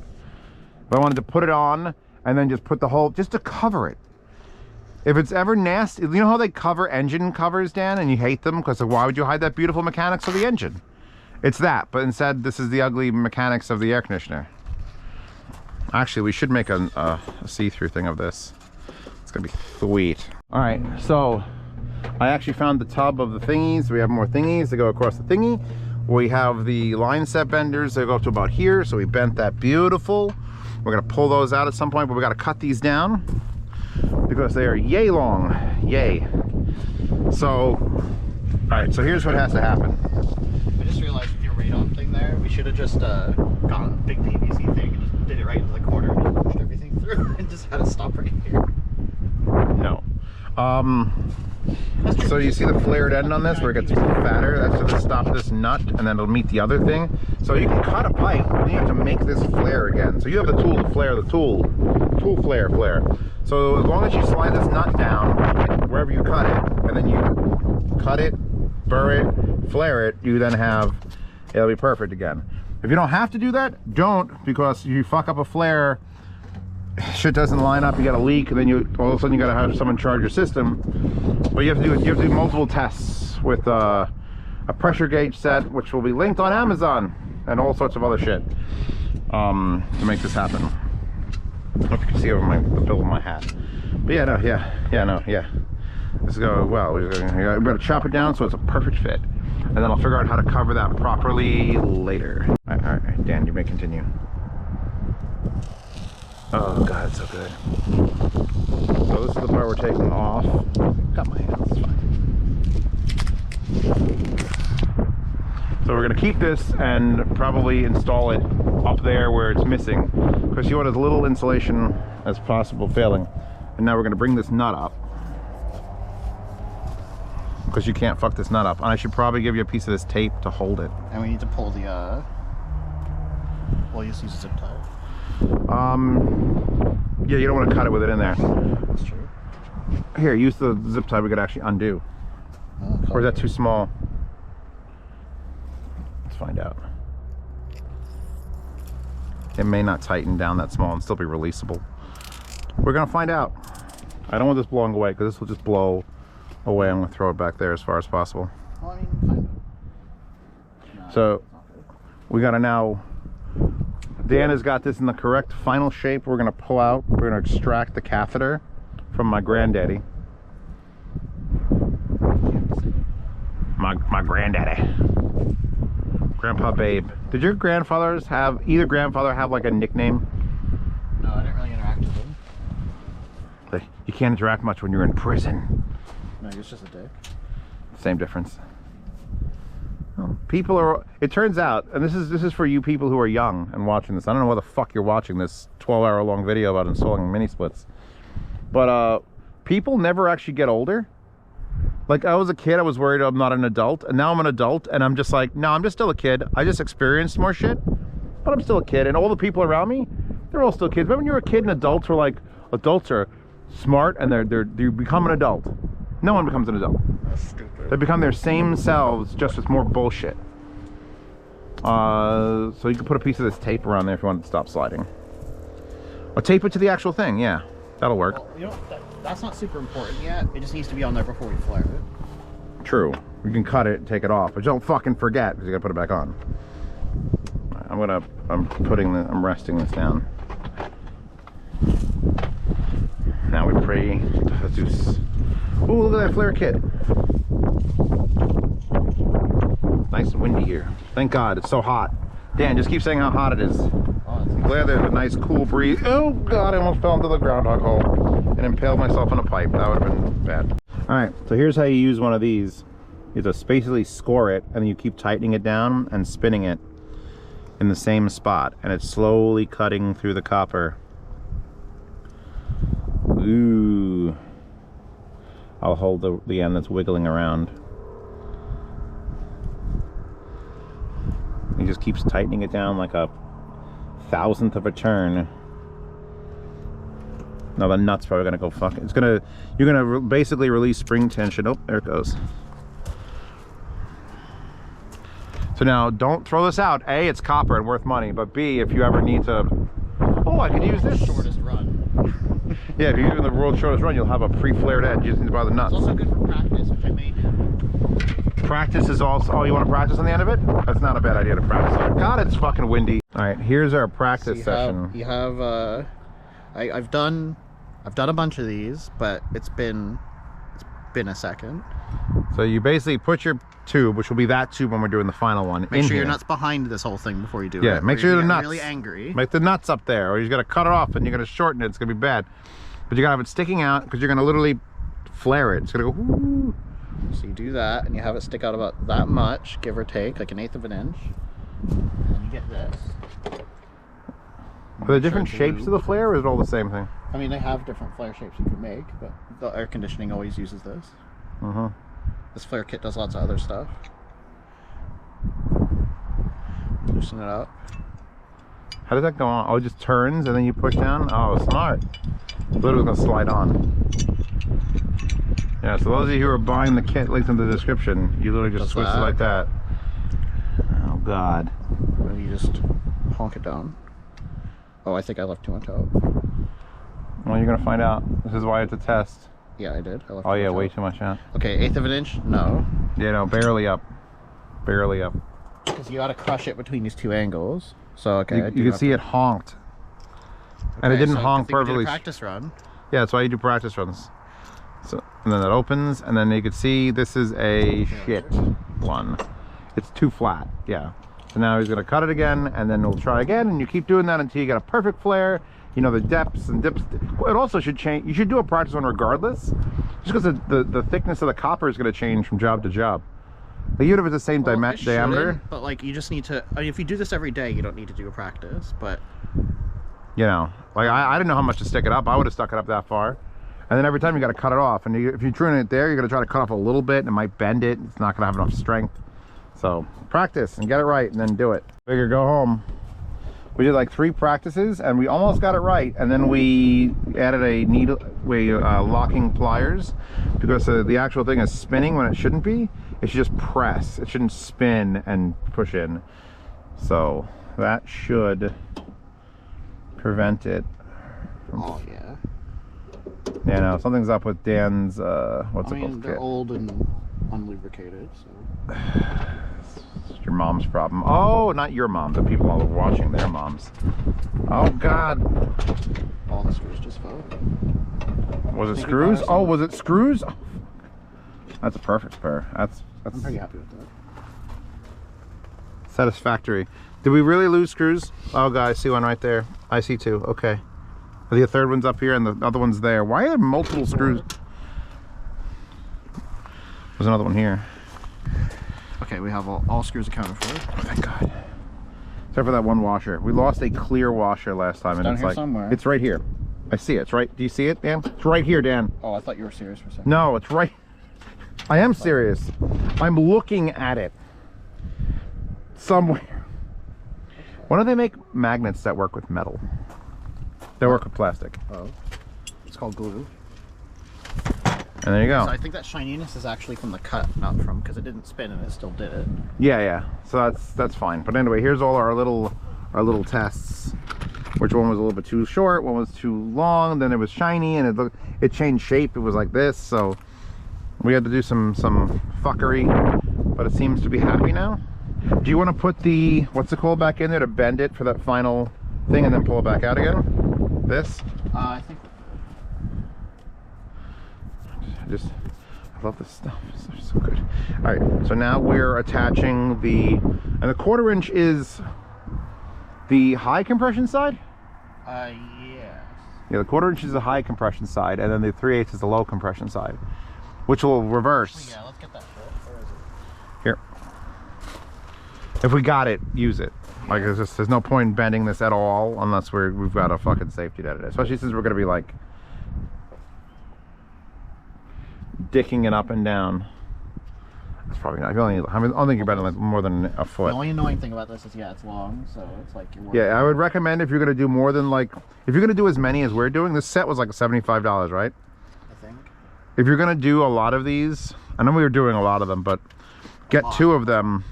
but I wanted to put it on and then just put the whole, just to cover it. If it's ever nasty, you know how they cover engine covers, Dan, and you hate them because why would you hide that beautiful mechanics of the engine? It's that, but instead this is the ugly mechanics of the air conditioner. Actually, we should make a see-through thing of this. It's gonna be sweet. All right, so I actually found the tub of the thingies. We have more thingies that go across the thingy. We have the line set benders that go up to about here, so we bent that beautiful. We're gonna pull those out at some point, but we gotta cut these down because they are yay long, yay. So, all right, so here's what has to happen. I just realized with your radon thing there, we should have just got a big PVC thing and just did it right into the corner and just pushed everything through and just had it stop right here. No. So you see the flared end on this where it gets fatter? That's to stop this nut, and then it'll meet the other thing. So you can cut a pipe, but you have to make this flare again. So you have the tool to flare the tool flare. So as long as you slide this nut down wherever you cut it, and then you cut it, burr it, flare it, you then have, it'll be perfect again. If you don't have to do that, don't, because you fuck up a flare, shit doesn't line up, you got a leak, and then you all of a sudden you got to have someone charge your system. But you have to do multiple tests with a pressure gauge set, which will be linked on Amazon, and all sorts of other shit to make this happen. I don't know if you can see over the bill of my hat. But yeah. This is going well. We're gonna chop it down so it's a perfect fit, and then I'll figure out how to cover that properly later. All right, Dan, you may continue. Oh God, it's so good. So this is the part we're taking off. Got my hands, it's fine. So we're gonna keep this and probably install it up there where it's missing, because you want as little insulation as possible failing. And now we're gonna bring this nut up, because you can't fuck this nut up. And I should probably give you a piece of this tape to hold it. And we need to pull the, well, you just use a zip tie. Yeah, you don't want to cut it with it in there. That's true. Here, use the zip tie we could actually undo. Or is that too small? Let's find out. It may not tighten down that small and still be releasable. We're gonna find out. I don't want this blowing away, because this will just blow away. I'm gonna throw it back there as far as possible. Well, I mean, kind of. No, so we gotta now, Dan has got this in the correct final shape. We're gonna pull out, we're gonna extract the catheter from my granddaddy. My granddaddy. Grandpa Babe. Did your grandfathers have, either grandfather have like a nickname? No, I didn't really interact with them. You can't interact much when you're in prison. No, he was just a dick. Same difference. People are, it turns out, and this is for you people who are young and watching this. I don't know why the fuck you're watching this 12-hour long video about installing mini splits, but people never actually get older. Like, I was a kid, I was worried I'm not an adult, and now I'm an adult, and I'm just like, no, I'm just still a kid. I just experienced more shit, but I'm still a kid, and all the people around me, they're all still kids. Remember when you were a kid and adults were like, adults are smart and they become an adult. No one becomes an adult. That's stupid. They become their same selves, just with more bullshit. So you can put a piece of this tape around there if you want it to stop sliding. Or tape it to the actual thing, yeah. That'll work. Well, you know, that's not super important yet. It just needs to be on there before we flare it. True. You can cut it and take it off, but don't fucking forget, because you gotta put it back on. I'm resting this down. Now we pray to Jesus. Ooh, look at that flare kit. Nice and windy here. Thank God, it's so hot. Dan, just keep saying how hot it is. I'm glad there's a nice cool breeze. Oh God, I almost fell into the groundhog hole and impaled myself on a pipe. That would have been bad. All right, so here's how you use one of these. You just basically score it, and then you keep tightening it down and spinning it in the same spot, and it's slowly cutting through the copper. Ooh. I'll hold the end that's wiggling around. He just keeps tightening it down like a thousandth of a turn. No, the nut's probably gonna go fucking. It's gonna. You're gonna basically release spring tension. Oh, there it goes. So now, don't throw this out. A, it's copper and worth money. But B, if you ever need to. Oh, I could use this. Shortest run. Yeah, if you're doing the world's shortest run, you'll have a pre-flared edge. You just need to buy the nuts. It's also good for practice, which I may do. Practice is also. Oh, you want to practice on the end of it? That's not a bad idea to practice on. God, it's fucking windy. All right, here's our practice session. You have. I've done a bunch of these, but it's been a second. So you basically put your tube, which will be that tube when we're doing the final one. Make sure your nuts behind this whole thing before you do it. Yeah, make sure the nuts. Really angry. Make the nuts up there, or you're gonna cut it off and you're gonna shorten it. It's gonna be bad. But you gotta have it sticking out because you're gonna literally flare it. It's gonna go. Whoo. So you do that, and you have it stick out about that much, give or take, like 1/8 of an inch. And then you get this. Are there different shapes to the flare, or is it all the same thing? I mean, they have different flare shapes you can make, but the air conditioning always uses this. This flare kit does lots of other stuff. Loosen it up. How does that go on? Oh, it just turns and then you push down? Oh, smart. Literally gonna slide on. Yeah, so those of you who are buying the kit, links in the description, you literally just twist it like that. Oh, God. And you just honk it down. Oh, I think I left too much out. Well, you're gonna find out. This is why it's a test. Yeah, I did. I left Oh yeah, much way out. too much out. Okay, 1/8 of an inch? No. Yeah, no, barely up. Barely up. Because you gotta crush it between these two angles. So, okay. You can see it honked. And it didn't honk perfectly. Practice run. Yeah, that's why you do practice runs. So, and then that opens, and then you can see this is a shit one. It's too flat, yeah. So now he's gonna cut it again, and then we'll try again, and you keep doing that until you get a perfect flare. You know, the depths and dips. It also should change. You should do a practice one regardless, just because the thickness of the copper is gonna change from job to job. Like, even if it's the same diameter. But like, you just need to. I mean, if you do this every day, you don't need to do a practice. But you know, like I didn't know how much to stick it up. I would have stuck it up that far, and then every time you got to cut it off. And if you're trying it there, you're gonna try to cut off a little bit, and it might bend it. It's not gonna have enough strength. So practice and get it right, and then do it. Figure, go home. We did like 3 practices, and we almost got it right. And then we added a needle, locking pliers, because the actual thing is spinning when it shouldn't be. It should just press. It shouldn't spin and push in. So that should prevent it from. Oh yeah. Yeah, no, something's up with Dan's. What's it called? They're old and unlubricated, so. It's your mom's problem. Oh, not your mom. The people all watching, their moms. Oh God. All the screws just fell. Was it screws? Oh, was it screws? Oh, that's a perfect pair. That's. I'm pretty happy with that. Satisfactory. Did we really lose screws? Oh, God, I see one right there. I see 2. Okay. The third one's up here and the other one's there. Why are there multiple screws? There's another one here. Okay, we have all screws accounted for. Oh, thank God. Except for that one washer. We lost a clear washer last time. It's down here somewhere. It's right here. I see it. It's right. Do you see it, Dan? It's right here, Dan. Oh, I thought you were serious for a second. No, it's right. I am serious. I'm looking at it. Somewhere. Why don't they make magnets that work with metal? They work with plastic. Oh. It's called glue. And there you go. So I think that shininess is actually from the cut, not from, because it didn't spin and it still did it. Yeah, yeah. So that's fine. But anyway, here's all our little tests. Which one was a little bit too short, one was too long, then it was shiny and it changed shape. It was like this, so we had to do some fuckery, but it seems to be happy now. Do you want to put the, what's it called, back in there to bend it for that final thing and then pull it back out again? This? I think. I love this stuff. It's so good. All right, so now we're attaching and the 1/4 inch is the high compression side? Yes. Yeah, the 1/4 inch is the high compression side, and then the 3/8 is the low compression side, which will reverse. Yeah, let's get that short. Where is it? Here. If we got it, use it. Like, there's no point in bending this at all unless we've got a fucking safety net in it. Especially since we're gonna be like dicking it up and down. It's probably not. I don't think you're better like more than a foot. The only annoying thing about this is, yeah, it's long, so it's like you're Yeah, I would recommend if you're gonna do more than like, if you're gonna do as many as we're doing, this set was like $75, right? I think. If you're gonna do a lot of these, I know we were doing a lot of them, but get 2 of them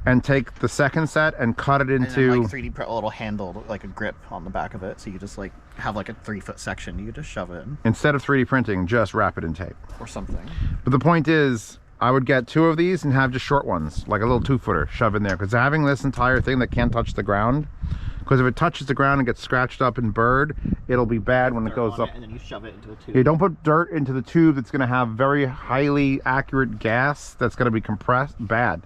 and take the second set and cut it into... And then, like 3D print a little handle, like a grip on the back of it, so you just like have like a 3-foot section, you just shove it in. Instead of 3D printing, just wrap it in tape. Or something. But the point is, I would get 2 of these and have just short ones, like a little 2-footer, shove in there. Because having this entire thing that can't touch the ground, because if it touches the ground and gets scratched up and burred, it'll be bad when it goes up. And then you shove it into a tube. You don't put dirt into the tube that's going to have very highly accurate gas that's going to be compressed. Bad.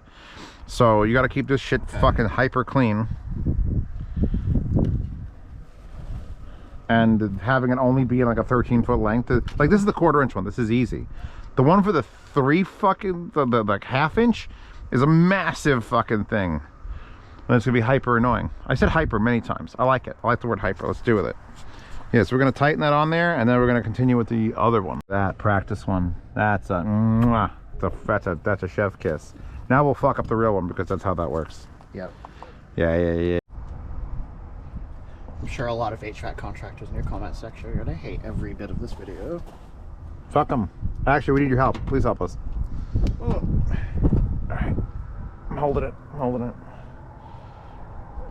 So you got to keep this shit fucking hyper clean. And having it only be like a 13-foot length. Like this is the 1/4 inch one. This is easy. The one for the 3 fucking, the like 1/2 inch is a massive fucking thing. And it's gonna be hyper annoying. I said hyper many times. I like it. I like the word hyper. Let's do with it. Yeah, so we're gonna tighten that on there, and then we're gonna continue with the other one. That practice one. That's a mwah. That's a chef kiss. Now we'll fuck up the real one because that's how that works. Yep. Yeah. I'm sure a lot of HVAC contractors in your comment section are gonna hate every bit of this video. Fuck them. Actually, we need your help. Please help us. Oh. All right. I'm holding it.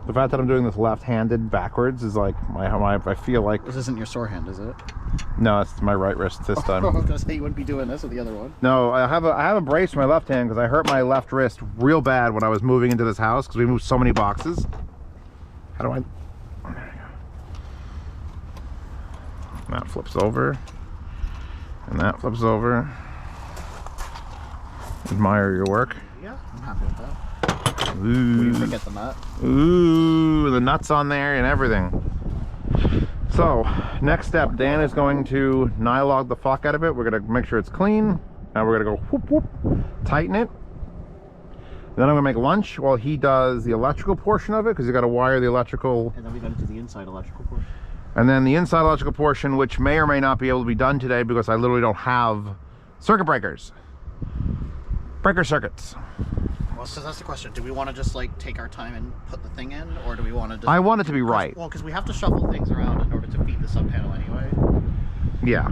The fact that I'm doing this left-handed backwards is like I feel like... This isn't your sore hand, is it? No, it's my right wrist this time. I was gonna say you wouldn't be doing this with the other one. No, I have a brace for my left hand because I hurt my left wrist real bad when I was moving into this house because we moved so many boxes. How do I... There you go. That flips over. And that flips over. Admire your work. Yeah, I'm happy with that. Ooh. We forget the nut. Ooh, the nuts on there and everything. So, next step, Dan is going to nylog the fuck out of it. We're going to make sure it's clean. And we're going to go whoop whoop, tighten it. Then I'm going to make lunch while he does the electrical portion of it because you got to wire the electrical. And then we got to do the inside electrical portion. And then the inside electrical portion, which may or may not be able to be done today because I literally don't have circuit breakers. Breaker circuits. Well, so that's the question. Do we want to just like take our time and put the thing in, or do we want to just... I want it to be right. Well, because we have to shuffle things around in order to feed the sub panel anyway. Yeah.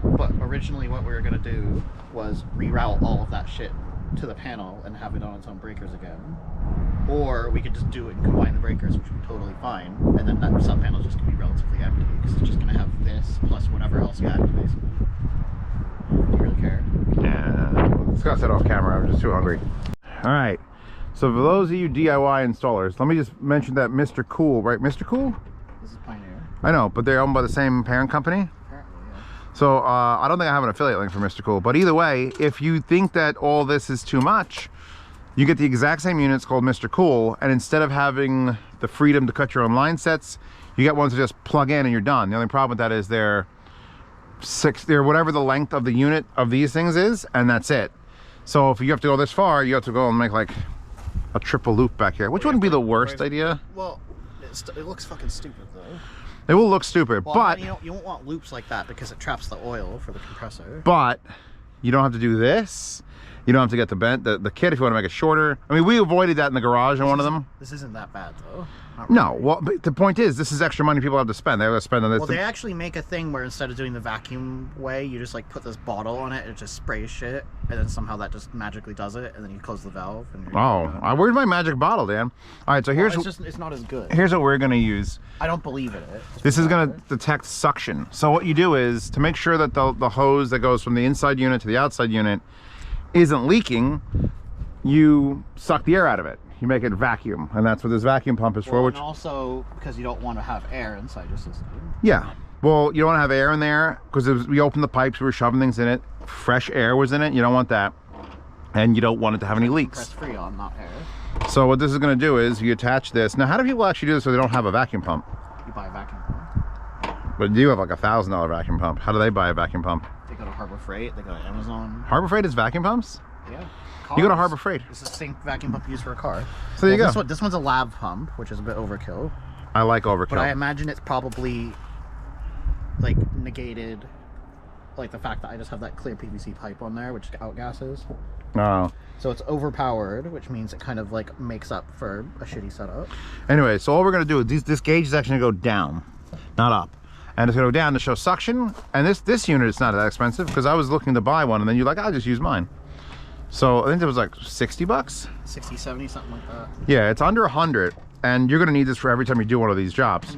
But originally what we were going to do was reroute all of that shit to the panel and have it on its own breakers again. Or we could just do it and combine the breakers, which would be totally fine. And then that sub panel is just going to be relatively empty because it's just going to have this plus whatever else you add, basically. Do you really care? Yeah. Let's go set off camera. I'm just too hungry. All right. So for those of you DIY installers, let me just mention that Mr. Cool, right? Mr. Cool? This is Pioneer. I know, but they're owned by the same parent company. Apparently, yeah. So I don't think I have an affiliate link for Mr. Cool, but either way, if you think that all this is too much, you get the exact same units called Mr. Cool, and instead of having the freedom to cut your own line sets, you get ones to just plug in and you're done. The only problem with that is they're whatever the length of the unit of these things is, and that's it. So if you have to go this far, you have to go and make like a triple loop back here, which wouldn't be the worst idea. Well, it looks fucking stupid though. It will look stupid, well, but you won't want loops like that because it traps the oil for the compressor. But you don't have to do this. You don't have to get the kit if you want to make it shorter. I mean, we avoided that in the garage on one of them. This isn't that bad though. No, well, but the point is, this is extra money people have to spend. They have to spend on this. Well, they actually make a thing where instead of doing the vacuum way, you just like put this bottle on it, and it just sprays shit, and then somehow that just magically does it, and then you close the valve. And where's my magic bottle, Dan? All right, so here's it's not as good. Here's what we're gonna use. I don't believe in it. This is gonna detect suction. So what you do is to make sure that the hose that goes from the inside unit to the outside unit isn't leaking, you suck the air out of it. You make it vacuum, and that's what this vacuum pump is for. And also because you don't want to have air inside your system. Yeah, well, you don't want to have air in there because we opened the pipes, we were shoving things in it. Fresh air was in it. You don't want that, and you don't want it to have any leaks. Press Freon, not air. So what this is going to do is you attach this. Now, how do people actually do this so they don't have a vacuum pump? You buy a vacuum pump. But you have like $1,000 vacuum pump. How do they buy a vacuum pump? They go to Harbor Freight. They go to Amazon. Harbor Freight is vacuum pumps? Yeah. You go to Harbor Freight. It's the same vacuum pump you use for a car. So there you go. This one's a lab pump, which is a bit overkill. I like overkill. But I imagine it's probably like negated, like the fact that I just have that clear PVC pipe on there, which outgasses. Oh. So it's overpowered, which means it kind of like makes up for a shitty setup. Anyway, so all we're gonna do is this gauge is actually gonna go down, not up. And it's gonna go down to show suction. And this unit is not that expensive because I was looking to buy one and then you're like, I'll just use mine. So I think it was like 60 bucks. 60, 70, something like that. Yeah, it's under 100. And you're gonna need this for every time you do one of these jobs.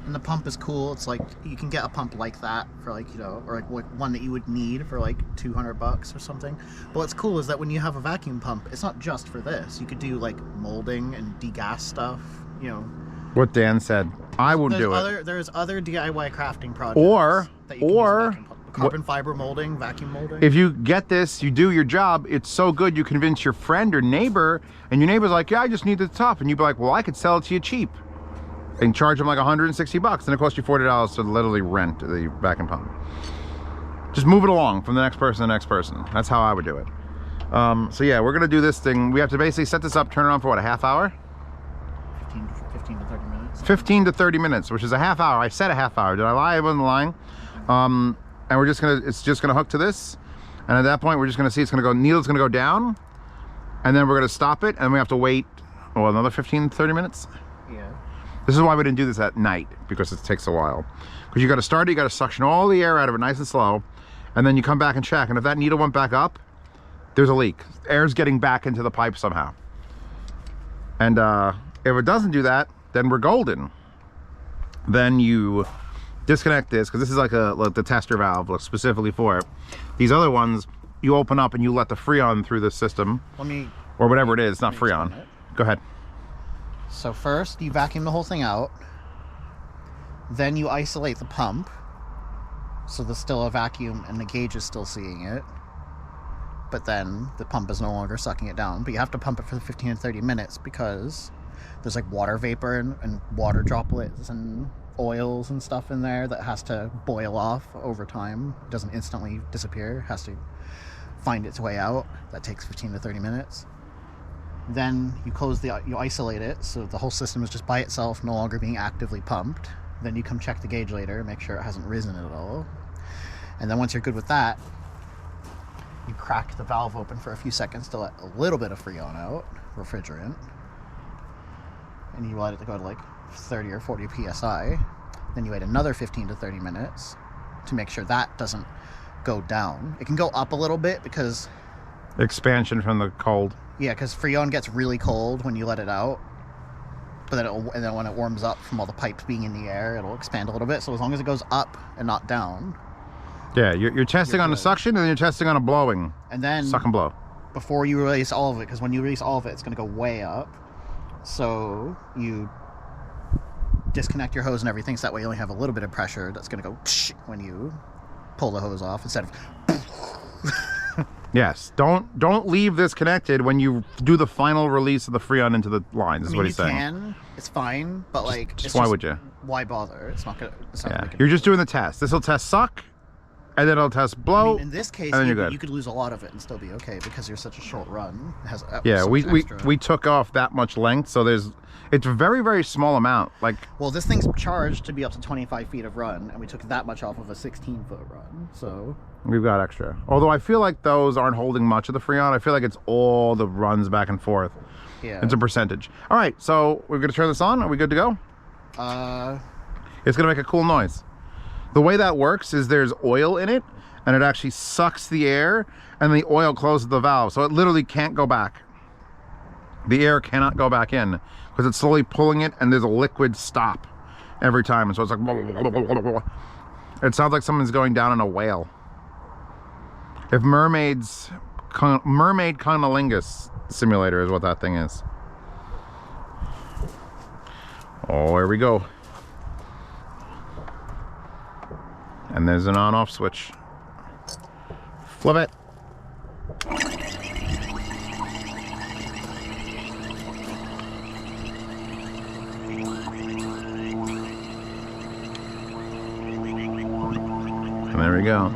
And the pump is cool. It's like you can get a pump like that for like, you know, or like one that you would need for like 200 bucks or something. But what's cool is that when you have a vacuum pump, it's not just for this. You could do like molding and degas stuff, you know. What Dan said. I would do it. There's other DIY crafting projects. That you can use a vacuum pump. Carbon fiber molding, vacuum molding. If you get this, you do your job, it's so good you convince your friend or neighbor, and your neighbor's like, yeah, I just need the top. And you'd be like, well, I could sell it to you cheap. And charge them like 160 bucks, and it costs you $40 to literally rent the vacuum pump. Just move it along from the next person to the next person. That's how I would do it. So yeah, we're gonna do this thing. We have to basically set this up, turn it on for what, a half hour? 15 to 30 minutes. 15 to 30 minutes, which is a half hour. I said a half hour. Did I lie? I wasn't lying. And it's just gonna hook to this. And at that point, we're just gonna see needle's gonna go down. And then we're gonna stop it, and we have to wait, another 15 to 30 minutes? Yeah. This is why we didn't do this at night, because it takes a while. Because you got to start it, you got to suction all the air out of it nice and slow, and then you come back and check. And if that needle went back up, there's a leak. Air's getting back into the pipe somehow. And if it doesn't do that, then we're golden. Then you disconnect this, because this is like the tester valve specifically for it. These other ones, you open up and you let the Freon through the system. Or whatever it is, not Freon. Go ahead. So first, you vacuum the whole thing out. Then you isolate the pump. So there's still a vacuum and the gauge is still seeing it. But then the pump is no longer sucking it down. But you have to pump it for 15 to 30 minutes because there's like water vapor and water droplets and oils and stuff in there that has to boil off over time. It doesn't instantly disappear. It has to find its way out. That takes 15 to 30 minutes. Then you you isolate it, so the whole system is just by itself, no longer being actively pumped. Then you come check the gauge later, make sure it hasn't risen at all. And then once you're good with that, you crack the valve open for a few seconds to let a little bit of Freon out, refrigerant. And you let it go to like 30 or 40 PSI. Then you wait another 15 to 30 minutes to make sure that doesn't go down. It can go up a little bit because... Expansion from the cold. Yeah, because Freon gets really cold when you let it out. But then when it warms up from all the pipes being in the air, it'll expand a little bit. So as long as it goes up and not down. Yeah, you're testing on the suction, and then you're testing on a blowing. And then suck and blow. Before you release all of it, because when you release all of it, it's going to go way up. So you disconnect your hose and everything, so that way you only have a little bit of pressure that's going to go when you pull the hose off instead of... Yes, don't leave this connected when you do the final release of the Freon into the lines. Is what he's saying. You can, it's fine, but like, just why would you? Why bother? It's not gonna. You're just doing the test. This will test suck, and then it'll test blow. In this case, you could lose a lot of it and still be okay because you're such a short run. It has we took off that much length, so it's a very, very small amount. Like, well, this thing's charged to be up to 25 feet of run, and we took that much off of a 16-foot run, so. We've got extra. Although I feel like those aren't holding much of the Freon. I feel like it's all the runs back and forth. Yeah. It's a percentage. All right, so we're going to turn this on. Are we good to go? It's going to make a cool noise. The way that works is there's oil in it, and it actually sucks the air, and the oil closes the valve. So it literally can't go back. The air cannot go back in because it's slowly pulling it, and there's a liquid stop every time. And so it's like... Blah, blah, blah, blah, blah. It sounds like someone's going down in a whale. If mermaid cunnilingus simulator is what that thing is. Oh, here we go. And there's an on-off switch. Flip it. And there we go.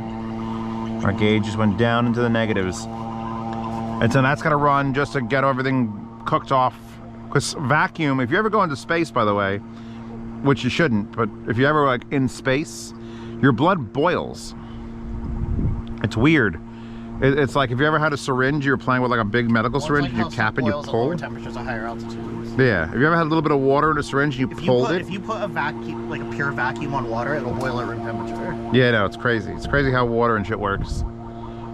Our gauge just went down into the negatives. And so that's gonna run just to get everything cooked off. Because vacuum, if you ever go into space, by the way, which you shouldn't, but if you ever like in space, your blood boils. It's weird. It's like if you ever had a syringe, you're playing with like a big medical syringe, like you cap and you boils at pull. lower temperatures at higher altitudes. Yeah, have you ever had a little bit of water in a syringe and you pulled it? If you put a vacuum, like a pure vacuum on water, it'll boil at room temperature. Yeah, no, it's crazy. It's crazy how water and shit works.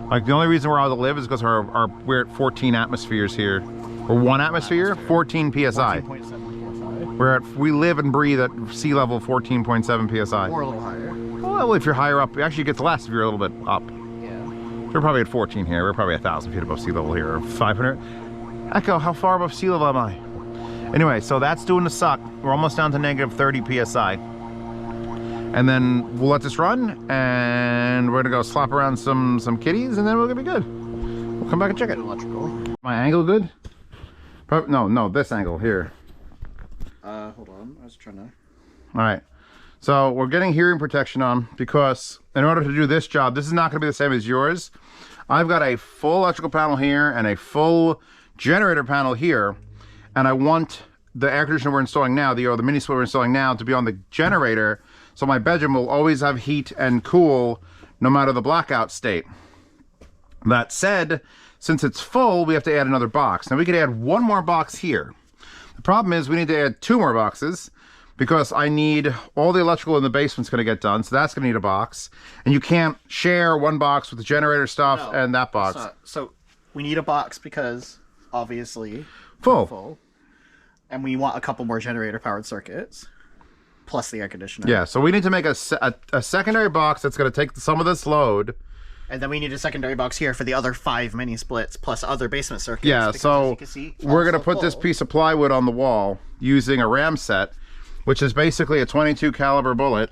Like the only reason we're able to live is because we're at 14 atmospheres here. Or 1 atmosphere, 14 psi. 14.7 We live and breathe at sea level 14.7 psi. or a little higher. Well, if you're higher up, it actually gets less if you're a little bit up. Yeah. We're probably at 14 here. We're probably 1,000 feet above sea level here, or 500. Echo, how far above sea level am I? Anyway, so that's doing the suck. We're almost down to negative 30 psi. And then we'll let this run, and we're gonna go slap around some kitties, and then we're gonna be good. We'll come back and check it. Electrical. My angle good? No, this angle here. Hold on. I was trying to. All right. So we're getting hearing protection on because in order to do this job, this is not going to be the same as yours. I've got a full electrical panel here and a full generator panel here, and I want the air conditioner we're installing now, the Minisplit we're installing now, to be on the generator, so my bedroom will always have heat and cool no matter the blackout state. That said, since it's full, we have to add another box. Now we could add one more box here. The problem is we need to add 2 more boxes because I need all the electrical in the basement's going to get done, so that's going to need a box. And you can't share one box with the generator stuff and that box. So we need a box because obviously Full. And we want a couple more generator powered circuits plus the air conditioner. Yeah, so we need to make a secondary box that's going to take some of this load. And then we need a secondary box here for the other 5 mini splits plus other basement circuits. Yeah, because, so as you can see, we're going to also put this full. piece of plywood on the wall using a Ramset, which is basically a 22 caliber bullet.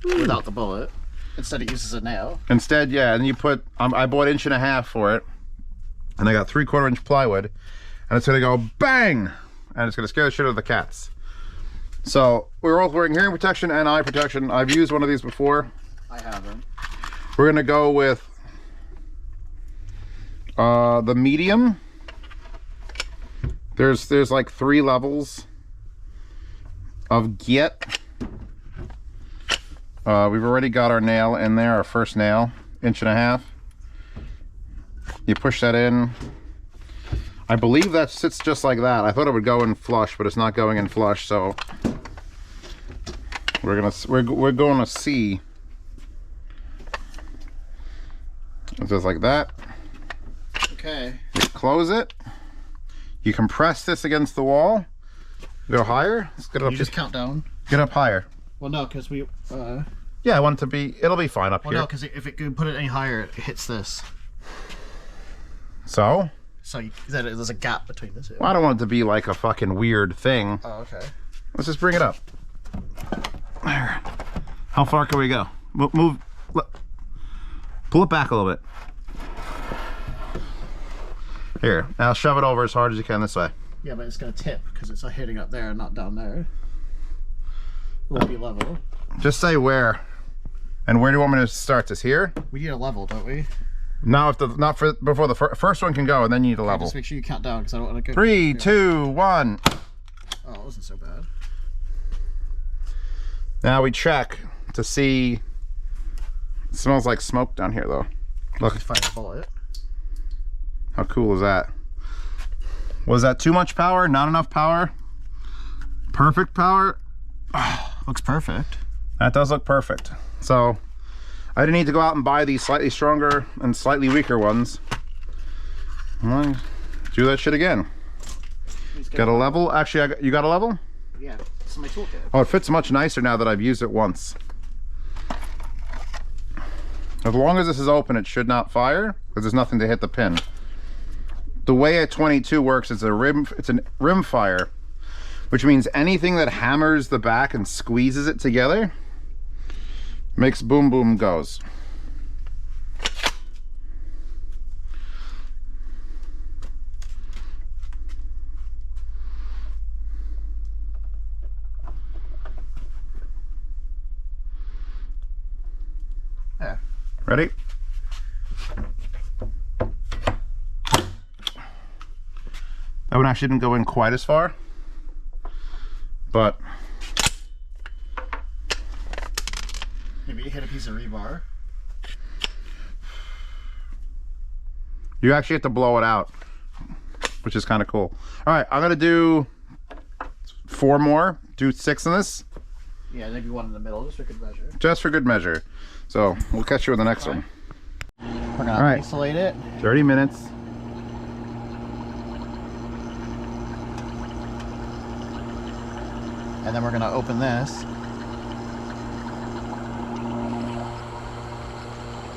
Without the bullet. Instead it uses a nail. Instead, yeah, and you put, I bought 1.5 inches for it, and I got 3/4 inch plywood, and it's going to go bang, and it's going to scare the shit out of the cats. So we're both wearing hearing protection and eye protection. I've used one of these before. I haven't. We're going to go with the medium. There's like 3 levels of get. We've already got our nail in there, our first nail, 1.5 inches. You push that in. I believe that sits just like that. I thought it would go in flush, but it's not going in flush, so we're going to see. It's just like that. Okay. You close it. You compress this against the wall. Go higher. Let's get it up. You just count down. Get up higher. Well, no, because we. Yeah, I want it to be. It'll be fine up Well, here. no, because if it could put it any higher, it hits this. So? So there's a gap between the two. Well, I don't want it to be like a fucking weird thing. Oh, okay. Let's just bring it up. There. How far can we go? Move. Pull it back a little bit. Here. Now shove it over as hard as you can this way. Yeah, but it's going to tip because it's hitting up there and not down there. It won't be level. Just say where. And where do you want me to start this? Here? We need a level, don't we? No, before the first one can go, and then you need a level. Just make sure you count down because I don't want to go. 3, 2, 1. Oh, it wasn't so bad. Now we check to see. It smells like smoke down here, though. Look. Let's find a bullet. How cool is that? Was that too much power? Not enough power? Perfect power? Looks perfect. That does look perfect. So I didn't need to go out and buy these slightly stronger and slightly weaker ones. Well, do that shit again. Got a level? Actually, you got a level? Yeah, this is my toolkit. Oh, it fits much nicer now that I've used it once. As long as this is open, it should not fire because there's nothing to hit the pin. The way a 22 works is it's a rim fire, which means anything that hammers the back and squeezes it together makes boom boom goes. Yeah. Ready? That one actually didn't go in quite as far, but Maybe you hit a piece of rebar. You actually have to blow it out, which is kind of cool. All right, I'm gonna do 4 more, do 6 in this. Yeah, maybe one in the middle, just for good measure. Just for good measure. So we'll catch you in the next one. We're gonna isolate it. 30 minutes. And then we're gonna open this.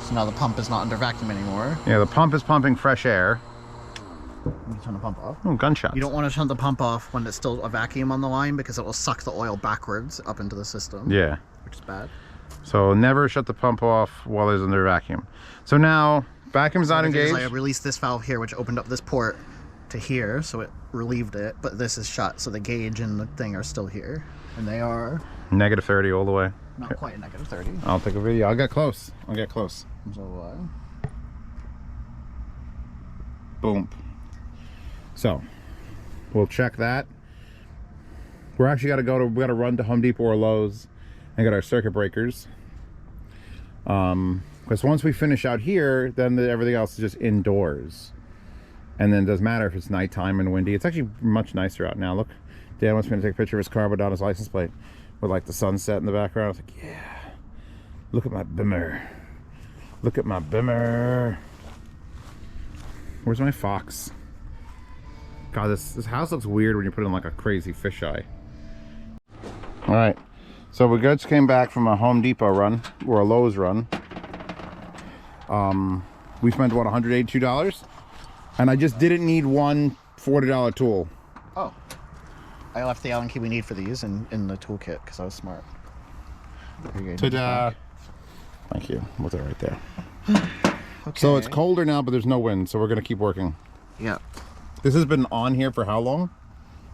So now the pump is not under vacuum anymore. Yeah, the pump is pumping fresh air. Let me turn the pump off. Oh, gunshots. You don't want to turn the pump off when it's still a vacuum on the line because it will suck the oil backwards up into the system. Yeah. Which is bad. So never shut the pump off while it's under vacuum. So now vacuum's not engaged. I released this valve here, which opened up this port to here, so it relieved it. But this is shut, so the gauge and the thing are still here, and they are -30 all the way. not quite -30. I'll take a video. I'll get close. I'll get close. So Boom. So we'll check that. We're actually we got to run to Home Depot or Lowe's and get our circuit breakers. Because once we finish out here, then everything else is just indoors. And then it doesn't matter if it's nighttime and windy. It's actually much nicer out now. Look, Dan wants me to take a picture of his car without his license plate with like the sunset in the background. I was like, yeah, look at my bimmer. Look at my bimmer. Where's my fox? God, this house looks weird when you put it in like a crazy fisheye. All right, so we just came back from a Home Depot run or a Lowe's run. We spent what, $182, and I just didn't need one $40 tool. oh, I left the Allen key we need for these in the toolkit because I was smart. Ta-da! Thank you. What's it right there? Okay. So it's colder now, but there's no wind, so we're gonna keep working. Yeah. This has been on here for how long?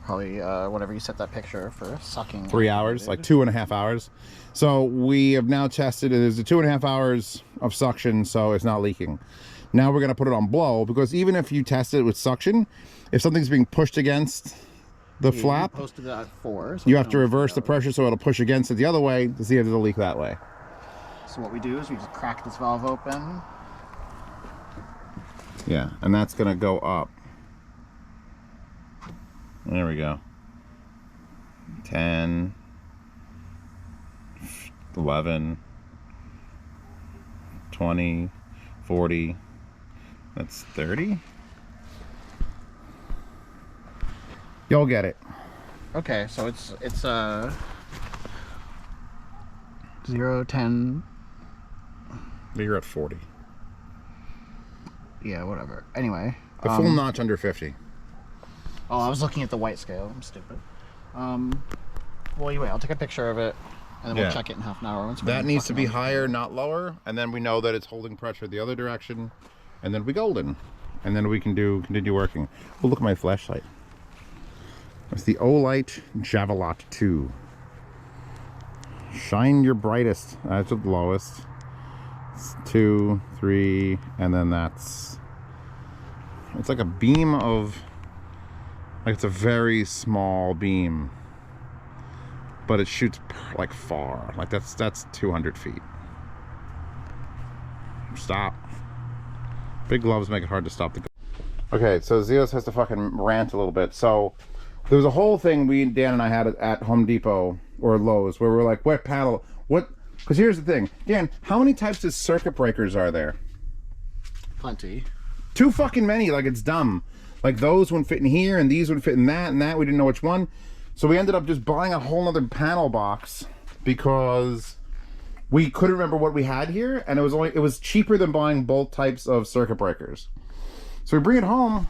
Probably whenever you set that picture for sucking. 3 hours, like 2.5 hours. So we have now tested it. There's a 2.5 hours of suction, so it's not leaking. Now we're gonna put it on blow, because even if you test it with suction, if something's being pushed against the flap, You posted it at 4. So you have to reverse the pressure so it'll push against it the other way to see if there's a leak that way. So what we do is we just crack this valve open. Yeah, and that's gonna go up. There we go. 10, 11, 20, 40, that's 30. You'll get it. Okay, so it's 0, 10. You're at 40. Yeah, whatever. Anyway. The full notch under 50. Oh, I was looking at the white scale. I'm stupid. Well, anyway, I'll take a picture of it, and then we'll check it in half an hour. Once that needs to be higher, not lower, and then we know that it's holding pressure the other direction, and then we golden, and then we can continue working. Oh, look at my flashlight. It's the Olight Javelot 2. Shine your brightest. That's the lowest. It's 2, 3, and then it's like a beam of, like it's a very small beam, but it shoots like far. Like that's 200 feet. Stop. Big gloves make it hard to stop the. Okay, so Zeos has to fucking rant a little bit. So there was a whole thing Dan and I had at Home Depot or Lowe's where we were like, what panel, what? Because here's the thing, Dan, how many types of circuit breakers are there? Plenty. Too fucking many, like it's dumb. Like those wouldn't fit in here, and these would fit in that, and that. We didn't know which one. So we ended up just buying a whole other panel box because we couldn't remember what we had here, and it was cheaper than buying both types of circuit breakers. So we bring it home,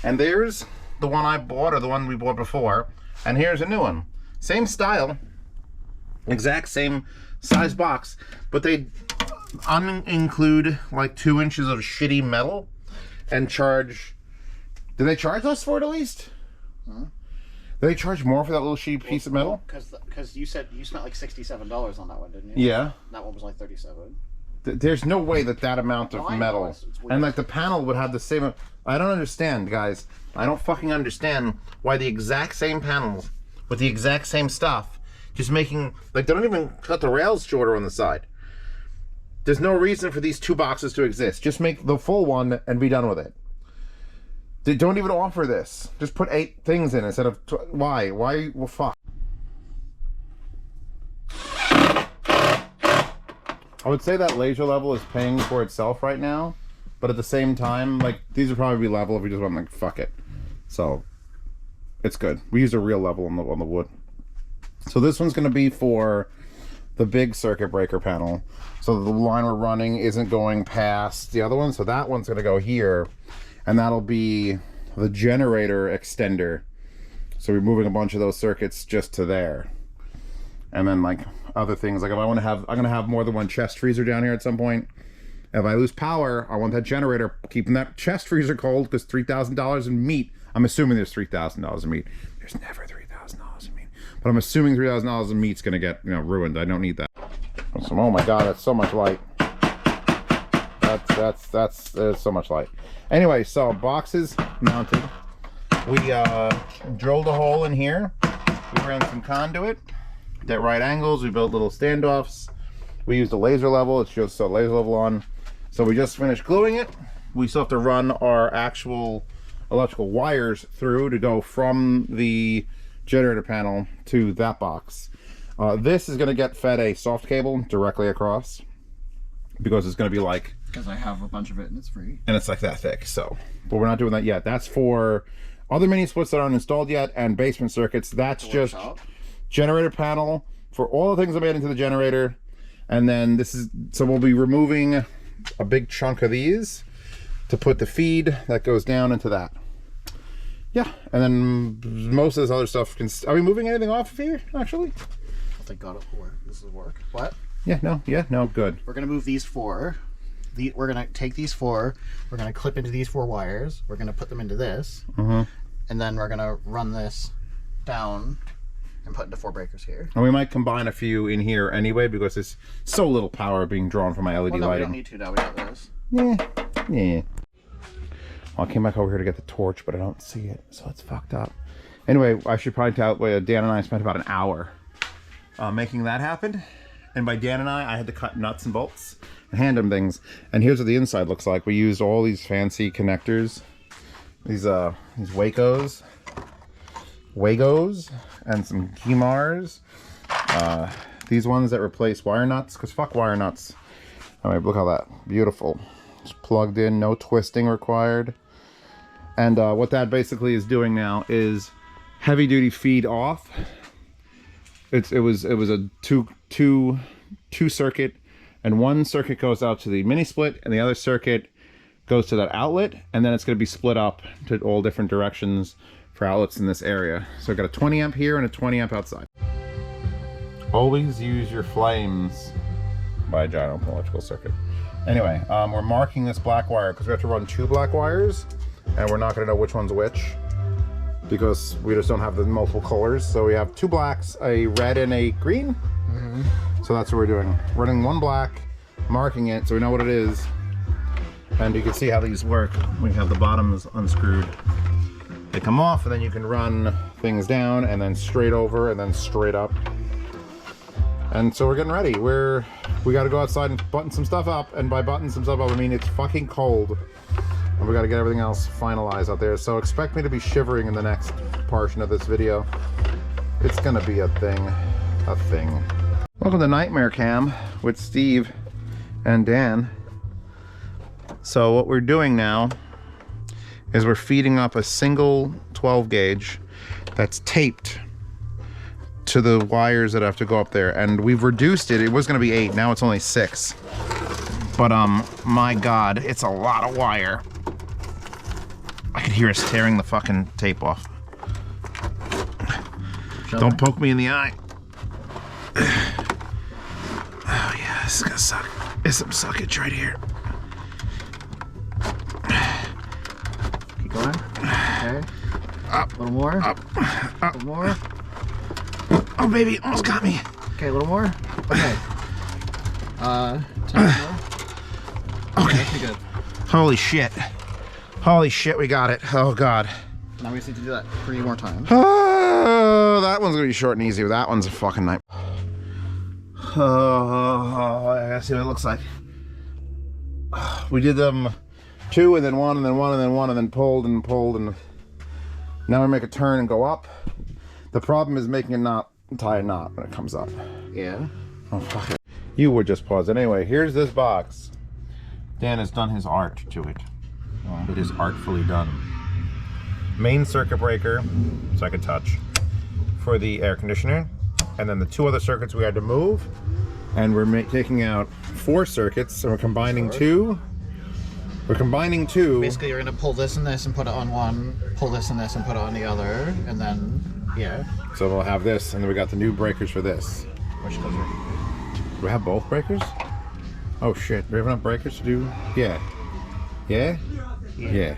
and there's the one I bought, or the one we bought before, and here's a new one. Same style, exact same size box, but they include like 2 inches of shitty metal and charge. Did they charge us for it at least? Huh? Did they charge more for that little shitty piece of metal? Because you said you spent like $67 on that one, didn't you? Yeah. That one was like 37. There's no way that amount of metal, it's and like the panel would have the same. I don't understand, guys. I don't fucking understand why the exact same panels with the exact same stuff, just making, like, they don't even cut the rails shorter on the side. There's no reason for these 2 boxes to exist. Just make the full one and be done with it. They don't even offer this. Just put 8 things in instead of why? Why? Well, fuck. I would say that laser level is paying for itself right now, but at the same time, like, these would probably be level if we just went like, fuck it. So, it's good. We used a real level on the wood. So this one's going to be for the big circuit breaker panel. So the line we're running isn't going past the other one, so that one's going to go here, and that'll be the generator extender. So we're moving a bunch of those circuits just to there. And then like other things, like if I want to have, I'm going to have more than one chest freezer down here at some point. If I lose power, I want that generator keeping that chest freezer cold, because $3,000 in meat. I'm assuming there's $3,000 in meat. There's never $3,000 in meat, but I'm assuming $3,000 in meat's going to get, you know, ruined. I don't need that. So, oh my God, that's so much light. There's so much light. Anyway, so boxes mounted. We drilled a hole in here. We ran some conduit at right angles. We built little standoffs. We used a laser level. It's just a laser level on. So we just finished gluing it. We still have to run our actual electrical wires through to go from the generator panel to that box. This is going to get fed a soft cable directly across, because it's going to be like, because I have a bunch of it and it's free. And it's like that thick. So, but we're not doing that yet. That's for other mini splits that aren't installed yet and basement circuits. That's just generator panel for all the things I made into the generator. And then this is, so we'll be removing a big chunk of these to put the feed that goes down into that. Yeah, and then most of this other stuff can, are we moving anything off of here, actually? Oh, thank God it worked. This will work. What? Yeah, no, good. We're gonna move these 4. We're gonna take these 4, we're gonna clip into these 4 wires, we're gonna put them into this, and then we're gonna run this down and put into 4 breakers here. And we might combine a few in here anyway, because there's so little power being drawn from my LED lighting. We don't need to now, we got this. Yeah. Well, I came back over here to get the torch, but I don't see it, so it's fucked up. Anyway, I should probably tell you, Dan and I spent about an hour making that happen. And by Dan and I had to cut nuts and bolts and hand him things. And here's what the inside looks like. We used all these fancy connectors, these Wacos, and some Kimars. These ones that replace wire nuts, because fuck wire nuts. All right, look how that, beautiful. It's plugged in, no twisting required. And what that basically is doing now is heavy duty feed off. It was a two circuit, and one circuit goes out to the mini split and the other circuit goes to that outlet, and then it's going to be split up to all different directions for outlets in this area. So I've got a 20 amp here and a 20 amp outside. Always use your flames by a giant open electrical circuit. Anyway, we're marking this black wire because we have to run 2 black wires, and we're not going to know which one's which, because we just don't have the multiple colors. So we have 2 blacks, a red and a green. So that's what we're doing. Running 1 black, marking it so we know what it is. And you can see how these work. We have the bottoms unscrewed. They come off, and then you can run things down, and then straight over, and then straight up. And so we're getting ready. We got to go outside and button some stuff up. And by button some stuff up, I mean it's fucking cold. And we got to get everything else finalized out there. So expect me to be shivering in the next portion of this video. It's gonna be a thing. Welcome to Nightmare Cam with Steve and Dan. So what we're doing now is we're feeding up a single 12 gauge that's taped to the wires that have to go up there, and we've reduced it. It was going to be 8, now it's only 6. But my God, it's a lot of wire. I could hear us tearing the fucking tape off. Don't poke me in the eye. Oh yeah, this is gonna suck. There's some suckage right here. Keep going. Okay. Up. A little more. Up. A little more. Oh baby, almost got me. Okay, a little more. Okay. 10 more. Okay. That's pretty good. Holy shit. Holy shit, we got it. Oh God. Now we just need to do that 3 more times. Oh, that one's gonna be short and easy. That one's a fucking night. Oh, I gotta see what it looks like. We did them 2 and then 1 and then 1 and then 1 and then pulled and pulled, and now we make a turn and go up. The problem is making a knot, tie a knot when it comes up. Yeah. Oh, fuck it. You would just pause. Anyway, here's this box. Dan has done his art to it. It is artfully done. Main circuit breaker, so I could touch, for the air conditioner. And then the 2 other circuits we had to move. And we're taking out 4 circuits, and we're combining 2. We're combining 2. Basically, you're gonna pull this and this and put it on one, pull this and this and put it on the other, and then, yeah. So we'll have this, and then we got the new breakers for this. Which goes right. Do we have both breakers? Oh shit, do we have enough breakers to do? Yeah. Yeah? Yeah.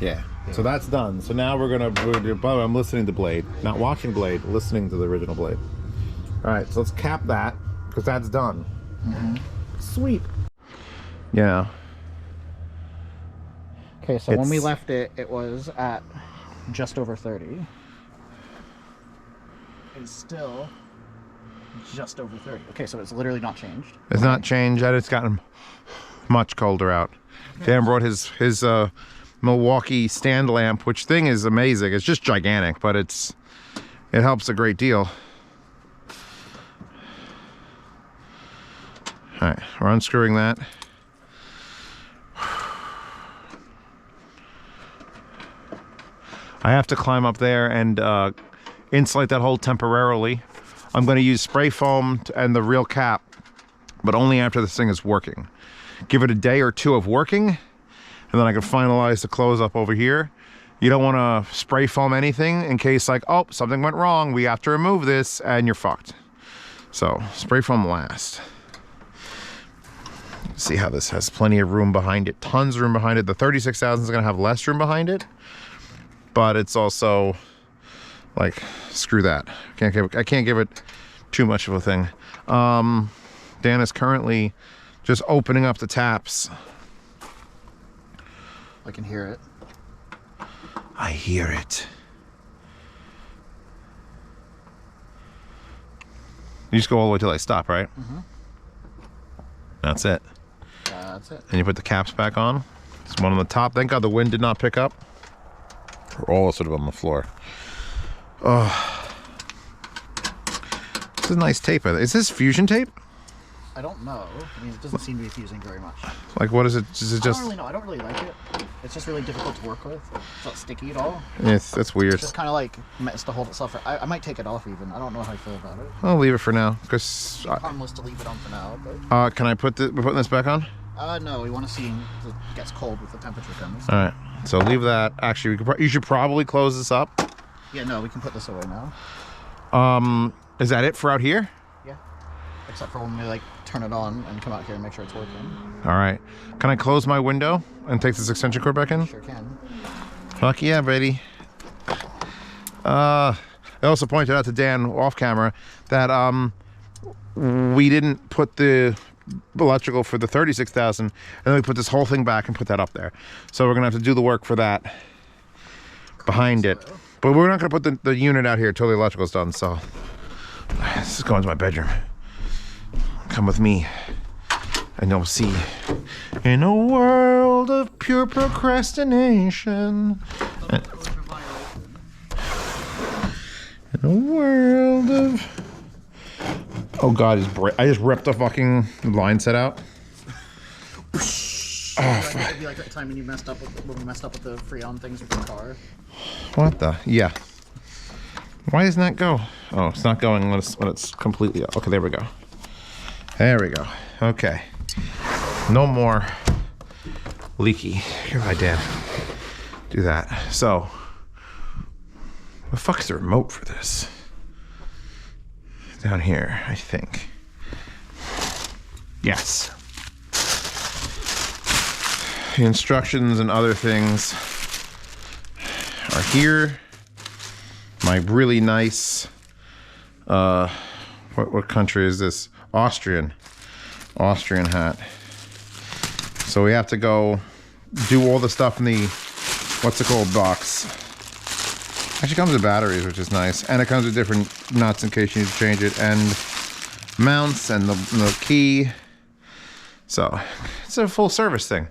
Yeah. So that's done. So now we're gonna do, I'm listening to Blade. Not watching Blade, listening to the original Blade. Alright, so let's cap that, because that's done. Sweet. Yeah. Okay, so when we left it, it was at just over 30. It's still just over 30. Okay, so it's literally not changed. It's not changed yet. It's gotten much colder out. Dan brought his Milwaukee stand lamp, which thing is amazing. It's just gigantic, but it helps a great deal. All right, we're unscrewing that. I have to climb up there and insulate that hole temporarily. I'm going to use spray foam and the real cap, but only after this thing is working. Give it a day or 2 of working, and then I can finalize the close up over here. You don't want to spray foam anything in case, like, oh, something went wrong, we have to remove this, and you're fucked. So spray foam last. See how this has plenty of room behind it, tons of room behind it. The 36,000 is going to have less room behind it, but it's also like, screw that. I can't give it too much of a thing. Dan is currently just opening up the taps. I can hear it. I hear it. You just go all the way till I stop, right? That's it. That's it. And you put the caps back on. There's one on the top. Thank God the wind did not pick up. We're all sort of on the floor. Oh, this is nice tape. Is this fusion tape? I don't know. I mean, it doesn't seem to be fusing very much. Like, what is it? Is it just? I don't really know. I don't really like it. It's just really difficult to work with. It's not sticky at all. That's weird. It's just kind of like meant to hold itself. I might take it off even. I don't know how I feel about it. I'll leave it for now, because. Harmless to leave it on for now. But... can I we're putting this back on? No. We want to see if it gets cold with the temperature comes. All right. So leave that. Actually, you should probably close this up. Yeah. No, we can put this away now. Is that it for out here? Yeah. Except for when we like turn it on and come out here and make sure it's working. All right. Can I close my window and take this extension cord back in? Sure can. Fuck yeah, Brady. I also pointed out to Dan off camera that we didn't put the electrical for the 36,000, and then we put this whole thing back and put that up there. So we're gonna have to do the work for that behind it. But we're not gonna put the unit out here until the electrical's done. So this is going to my bedroom. Come with me, and you'll see. In a world of pure procrastination. In a world of... Oh God, I just ripped the fucking line set out. Oh, it'd be like that time when we messed up with the Freon things with the car. What the? Yeah. Why doesn't that go? Oh, it's not going when it's completely... Okay, there we go. There we go. Okay. No more leaky. Here, my dad. Do that. So, the fuck is the remote for this? Down here, I think. Yes. The instructions and other things are here. My really nice, what country is this? Austrian hat. So we have to go do all the stuff in the, what's it called, box. Actually comes with batteries, which is nice. And it comes with different nuts in case you need to change it, and mounts and the key. So it's a full service thing.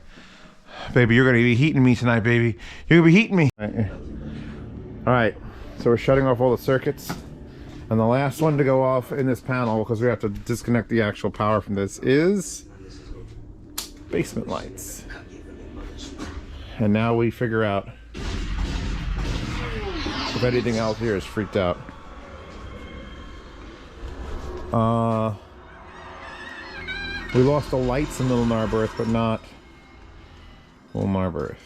Baby, you're gonna be heating me tonight, baby. You're gonna be heating me. All right, so we're shutting off all the circuits. And the last one to go off in this panel, because we have to disconnect the actual power from this, is basement lights. And now we figure out if anything out here is freaked out. We lost the lights in Little Narberth, but not Little Narberth.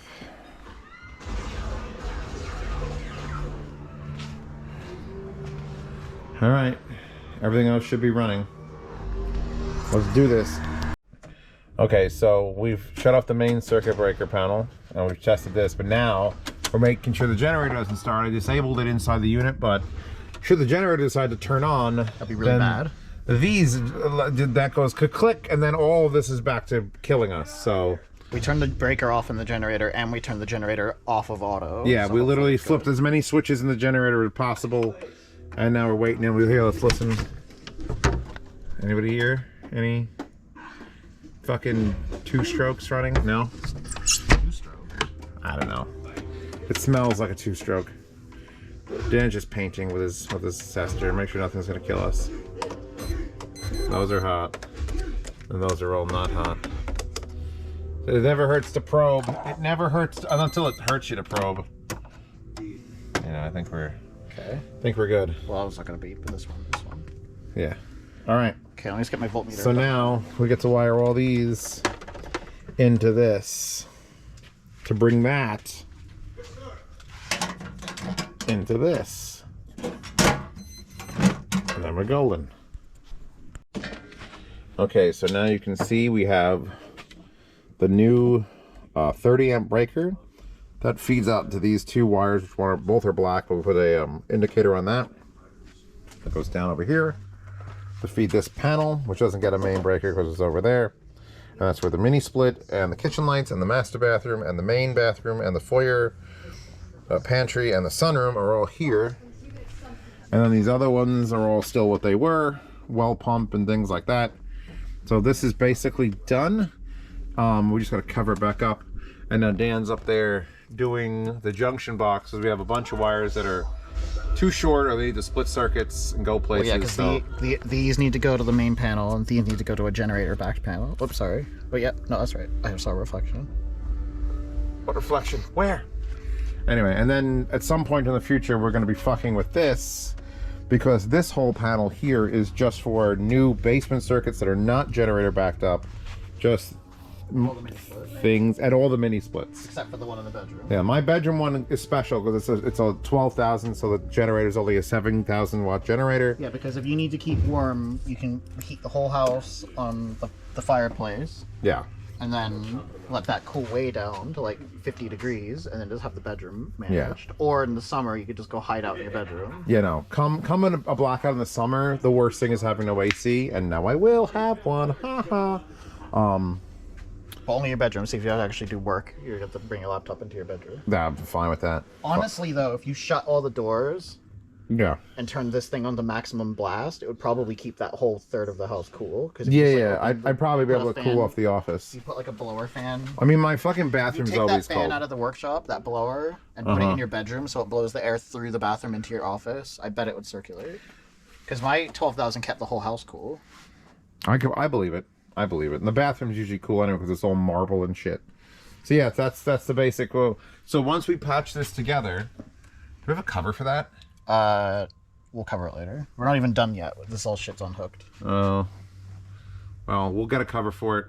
All right, everything else should be running. Let's do this. Okay, so we've shut off the main circuit breaker panel and we've tested this, but now we're making sure the generator doesn't start. I disabled it inside the unit, but should the generator decide to turn on, that'd be really bad. These, that goes click, and then all of this is back to killing us, so. We turned the breaker off in the generator, and we turned the generator off of auto. Yeah, so we literally flipped as many switches in the generator as possible, and now we're waiting, and we're here, let's listen. Anybody here? Any fucking two-strokes running? No? Two-stroke? I don't know. It smells like a two-stroke. Dan's just painting with his tester, make sure nothing's gonna kill us. Those are hot, and those are all not hot. It never hurts to probe. It never hurts until it hurts you to probe. You know, I think we're okay. I think we're good. Well, I was not gonna beep this one. Yeah. All right. Okay, let me just get my voltmeter. So now we get to wire all these into this to bring that into this, and then we're golden. Okay, so now you can see we have the new 30 amp breaker that feeds out to these two wires, which both are black, but we'll put a indicator on that. That goes down over here to feed this panel, which doesn't get a main breaker because it's over there. And that's where the mini split and the kitchen lights and the master bathroom and the main bathroom and the foyer, pantry and the sunroom are all here. And then these other ones are all still what they were, well pump and things like that. So this is basically done. We just got to cover it back up. And now Dan's up there doing the junction boxes. We have a bunch of wires that are too short, or they need to split circuits and go places. Well, yeah, because these need to go to the main panel, and these need to go to a generator backed panel. Oops, sorry. But yeah, no, that's right. I saw a reflection. What reflection? Where? Anyway, and then at some point in the future, we're going to be fucking with this, because this whole panel here is just for new basement circuits that are not generator backed up, just things, and all the mini splits. Except for the one in the bedroom. Yeah, my bedroom one is special because it's a 12,000, so the generator is only a 7,000 watt generator. Yeah, because if you need to keep warm, you can heat the whole house on the fireplace. Yeah. And then let that cool way down to like 50 degrees, and then just have the bedroom managed. Yeah. Or in the summer, you could just go hide out in your bedroom. You know, come in a blackout in the summer, the worst thing is having no AC, and now I will have one. Haha. But only your bedroom. So if you have to actually do work, you have to bring your laptop into your bedroom. Yeah, I'm fine with that. Honestly, though, if you shut all the doors, yeah, and turn this thing on to maximum blast, it would probably keep that whole third of the house cool. Cause I'd probably be able to cool off the office. You put like a blower fan. I mean, my fucking bathroom's always cold. You take that fan out of the workshop, that blower, and put it in your bedroom so it blows the air through the bathroom into your office. I bet it would circulate. Because my 12,000 kept the whole house cool. I believe it. I believe it. And the bathroom's usually cool anyway because it's all marble and shit. So yeah, that's the basic. Well, so once we patch this together, do we have a cover for that? We'll cover it later. We're not even done yet. This all shit's unhooked. Oh. Well, we'll get a cover for it,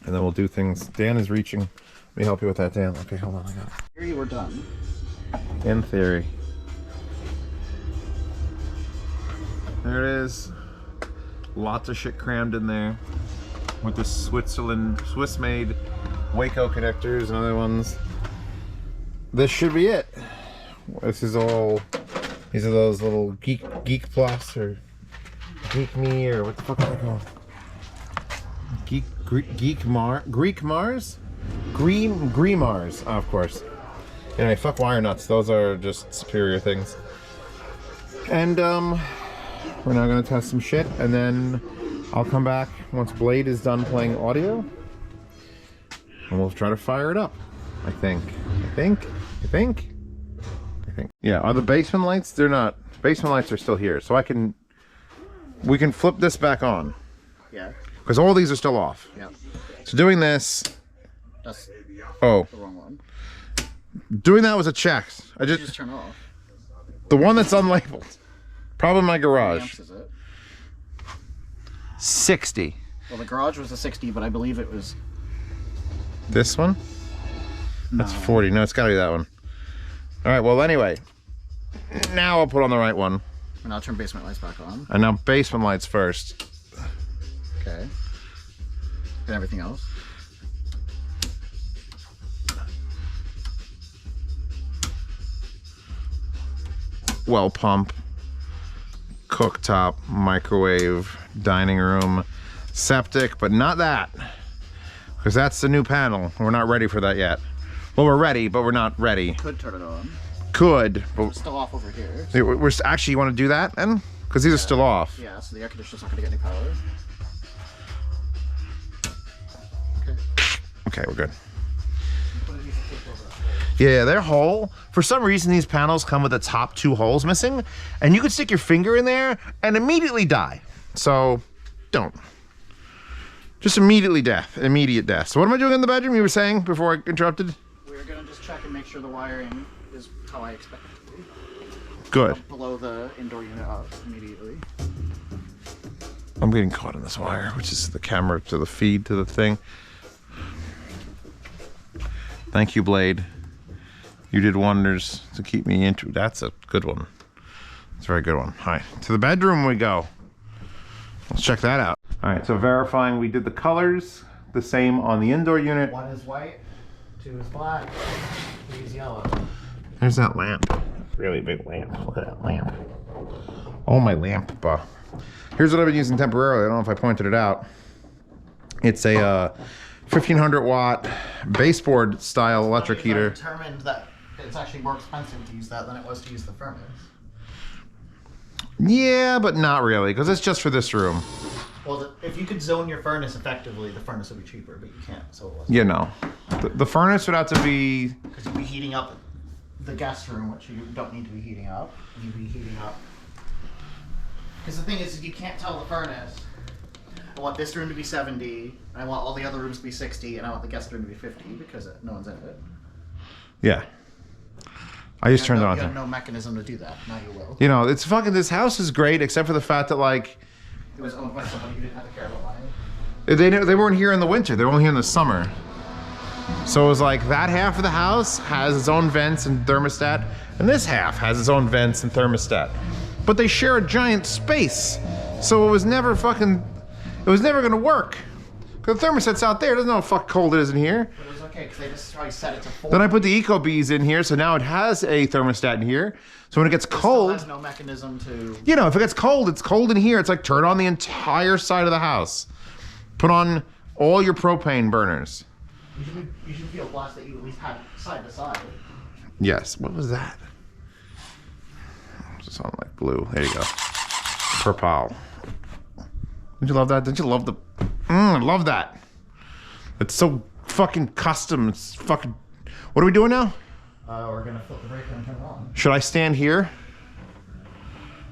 and then we'll do things. Dan is reaching. Let me help you with that, Dan. Okay, hold on. I got it. Here you were done. In theory. There it is. Lots of shit crammed in there with the Swiss-made Waco connectors and other ones. This should be it. This is all. These are those little Geek Plus or Geek Me or what the fuck are they called? Greek Mars? Green Mars, oh, of course. Anyway, fuck wire nuts. Those are just superior things. And we're now gonna test some shit, and then I'll come back once Blade is done playing audio, and we'll try to fire it up. I think. Yeah, are the basement lights? They're not. Basement lights are still here, so we can flip this back on. Yeah. Because all these are still off. Yeah. So doing this. That's the wrong one. Doing that was a check. I You just turn it off. the one that's unlabeled. Probably my How many garage. amps is it? 60. Well, the garage was a 60, but I believe it was. This one? That's 40. No, it's gotta be that one. Alright, well anyway. Now I'll put on the right one. And I'll turn basement lights back on. And now basement lights first. Okay. And everything else. Well pump, cooktop, microwave, dining room, septic, but not that. Because that's the new panel. We're not ready for that yet. Well, we're ready, but we're not ready. Could turn it on. Could, but It's still off over here. we're actually, you want to do that then? Because these are still off. Yeah, so the air conditioner's not going to get any power. Okay. Okay, we're good. Yeah, they're whole. For some reason, these panels come with the top 2 holes missing, and you could stick your finger in there and immediately die. So, don't. Just immediate death. So what am I doing in the bedroom, you were saying, before I interrupted? We're going to just check and make sure the wiring is how I expect it to be. Good. Blow the indoor unit up immediately. I'm getting caught in this wire, which is the camera to the feed to the thing. Thank you, Blade. You did wonders to keep me into. That's a good one. It's a very good one. All right, to the bedroom we go. Let's check that out. All right, so verifying we did the colors the same on the indoor unit. 1 is white, 2 is black, 3 is yellow. There's that lamp. Really big lamp. Look at that lamp. Oh, my lamp. Here's what I've been using temporarily. I don't know if I pointed it out. It's a 1500 watt baseboard style electric heater. I determined that it's actually more expensive to use that than it was to use the furnace. Yeah, but not really, because it's just for this room. Well, if you could zone your furnace effectively, the furnace would be cheaper, but you can't, so it wasn't. You know, the furnace would have to be. Because you'd be heating up the guest room, which you don't need to be heating up. You'd be heating up. Because the thing is, you can't tell the furnace. I want this room to be 70, and I want all the other rooms to be 60, and I want the guest room to be 50 because no one's in it. Yeah. I just turned it on. You have no mechanism to do that. Now you will. You know, it's fucking. This house is great, except for the fact that like. It was owned by somebody who didn't have to care about money. They weren't here in the winter. They were only here in the summer. So it was like that half of the house has its own vents and thermostat, and this half has its own vents and thermostat. But they share a giant space, so it was never gonna work. Cause the thermostat's out there. It doesn't know how fuck cold it is in here. But it was okay because they just probably set it to 4. Then I put the EcoBees in here, so now it has a thermostat in here. So when it gets cold, It has no mechanism to. you know, if it gets cold, it's cold in here. It's like turn on the entire side of the house. Put on all your propane burners. You should feel blessed that you at least had side to side. Yes. What was that? It's on like blue. There you go. Purple. Did you love that? Did you love the? I love that. It's so fucking custom. It's fucking. What are we doing now? We're gonna flip the breaker and turn it on. Should I stand here?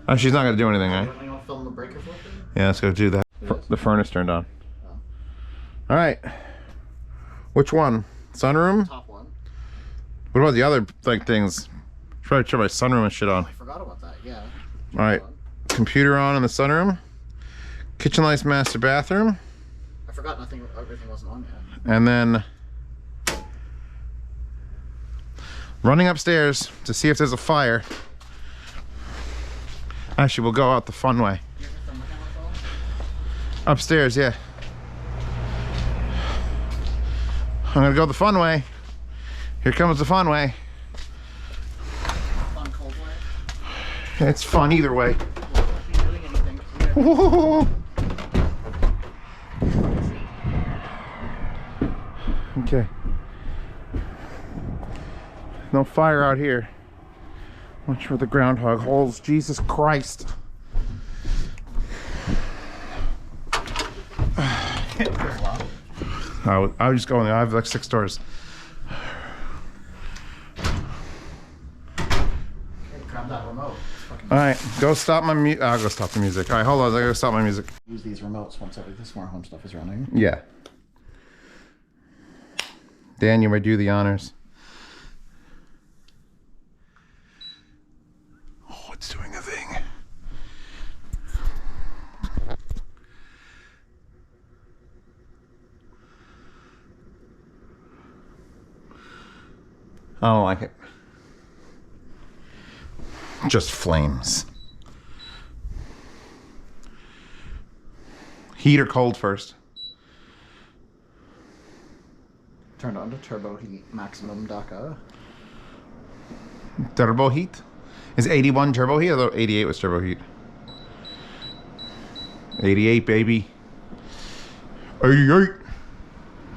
Oh, she's not gonna do anything, eh? You want to film the breaker flipping? Yeah, let's go do that. The furnace turned on. All right. Which one? Sunroom? Top one. What about the other like things? Should probably turn my sunroom and shit on. Oh, I forgot about that. Yeah. All right. Computer on in the sunroom. Kitchen lights, master bathroom. I forgot everything wasn't on yet. And then running upstairs to see if there's a fire. Actually, we'll go out the fun way. Do you have your thermocamera phone? Upstairs, yeah. I'm gonna go the fun way. Here comes the fun way. Fun cold way? It's fun either way. Well, won't be doing anything. Whoa. Okay. No fire out here. Watch for the groundhog holes. Jesus Christ. I was just going. I have like 6 doors. Grab that remote. All right, go stop my music. I'll go stop the music. All right, hold on. I gotta stop my music. Use these remotes once the smart home stuff is running. Yeah. Dan, you might do the honors. Oh, it's doing a thing. I don't like it. Just flames. Heat or cold first? Turned on to turbo heat, maximum DACA. Turbo heat? Is 81 turbo heat? I thought 88 was turbo heat. 88, baby. 88.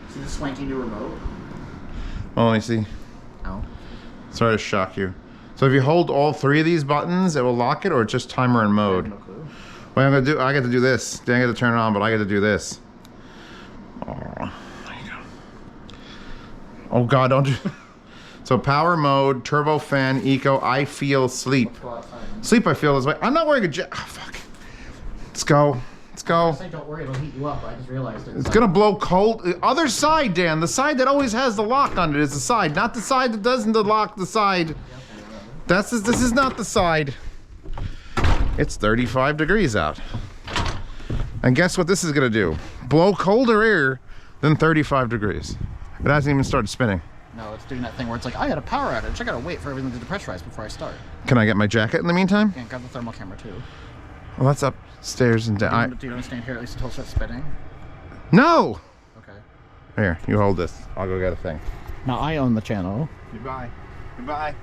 See the swanky new remote? Oh, let me see. Oh. Sorry to shock you. So if you hold all 3 of these buttons, it will lock it, or it's just timer and mode? No clue. What I'm gonna do, I get to do this. Then I get to turn it on, but I get to do this. Oh, there you go. Oh God, don't you? So power mode, turbo fan, eco, I feel sleep. Sleep, I feel this way. I'm not wearing a jacket. Oh, fuck. Let's go. Let's go. Say don't worry, it'll heat you up. I just realized It's gonna blow cold. The other side, Dan. The side that always has the lock on it is the side, not the side that doesn't lock the side. This is not the side. It's 35 degrees out. And guess what this is gonna do? Blow colder air than 35 degrees. It hasn't even started spinning. No, it's doing that thing where it's like, I had a power outage. I gotta wait for everything to depressurize before I start. Can I get my jacket in the meantime? And grab the thermal camera too. Well, that's upstairs and down. Do you want to stand here at least until it starts spinning? No! Okay. Here, you hold this. I'll go get a thing. Now I own the channel. Goodbye. Goodbye.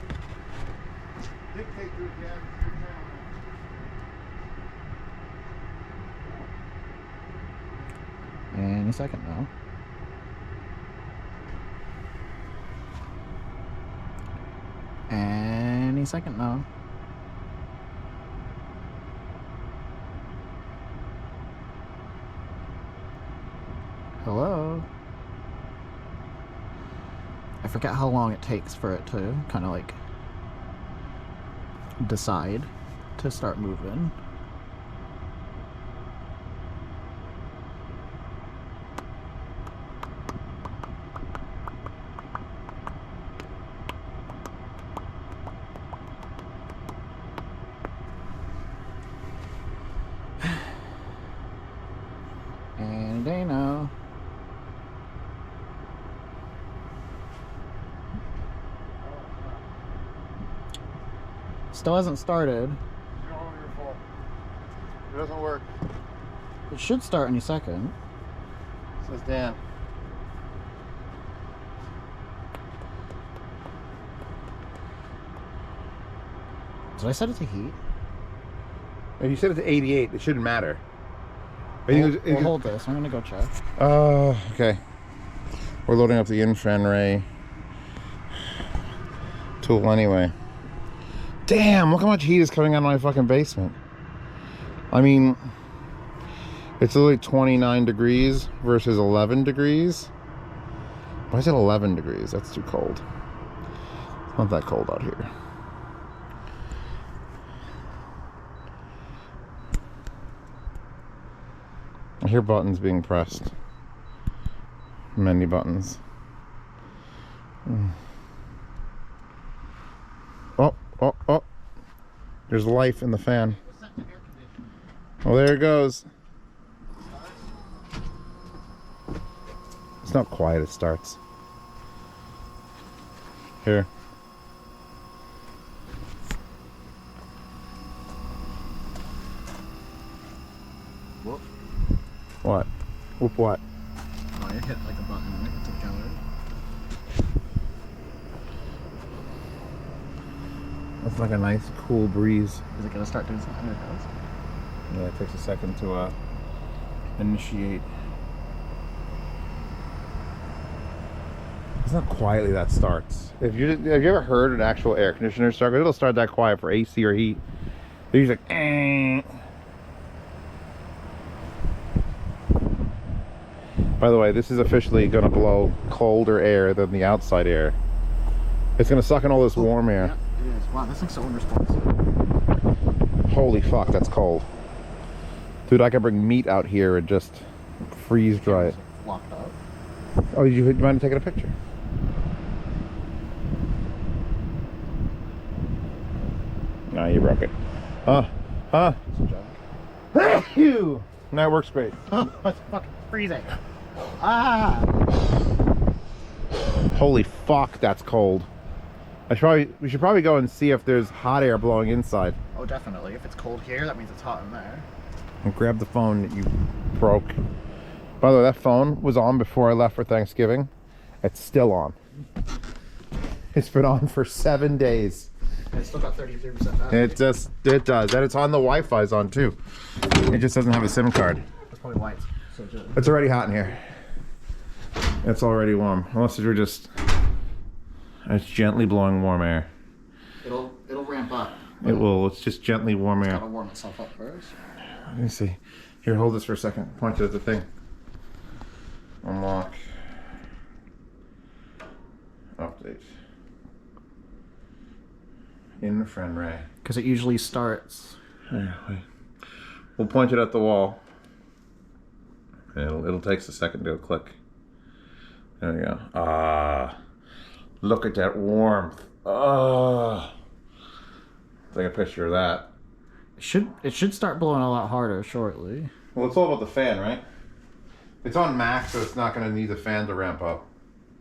Any second now. Any second now. Hello? I forget how long it takes for it to kind of like decide to start moving. Any day now. Still hasn't started. It doesn't work. It should start any second. Says Dan. Did I set it to heat? If you set it to 88, it shouldn't matter. We'll hold this. I'm gonna go check. Okay. We're loading up the infrared ray tool anyway. Damn, look how much heat is coming out of my fucking basement. I mean, it's literally 29 degrees versus 11 degrees. Why is it 11 degrees? That's too cold. It's not that cold out here. I hear buttons being pressed. Many buttons. Oh. There's life in the fan. Oh, there it goes. It's not quiet, it starts. Here. Whoop. What? Whoop what? Oh, I hit like a button and it took out. That's like a nice cool breeze. Is it gonna start doing something? It does. Yeah, it takes a second to initiate. It's not quietly that starts. Have you ever heard an actual air conditioner start? It'll start that quiet for AC or heat. They're usually like, eh. By the way, this is officially going to blow colder air than the outside air. It's going to suck in all this warm air. Yeah, it is. Wow, this thing's so unresponsive. Holy fuck, that's cold. Dude, I could bring meat out here and just freeze dry it. Locked up. Oh, you mind taking a picture? No, you broke it. Phew! That works great. Oh, it's fucking freezing. Ah! Holy fuck, that's cold. We should probably go and see if there's hot air blowing inside. Oh, definitely. If it's cold here, that means it's hot in there. And grab the phone that you broke. By the way, that phone was on before I left for Thanksgiving. It's still on. It's been on for 7 days. And it's still got 33% battery. It does. And it's on the Wi-Fi's on too. It just doesn't have a SIM card. That's probably why it's so good. It's already hot in here. It's already warm. Unless you're just... It's gently blowing warm air. It'll ramp up. It will. It's just gently warm air. Gotta warm itself up first. Let me see. Here, hold this for a second. Point it at the thing. Unlock. Update. In friend ray. Because it usually starts. Here, wait. We'll point it at the wall. It'll take us a second to click. There we go. Ah. Look at that warmth. Ah. Take a picture of that. It should start blowing a lot harder shortly. Well, it's all about the fan, right? It's on max, so it's not going to need the fan to ramp up.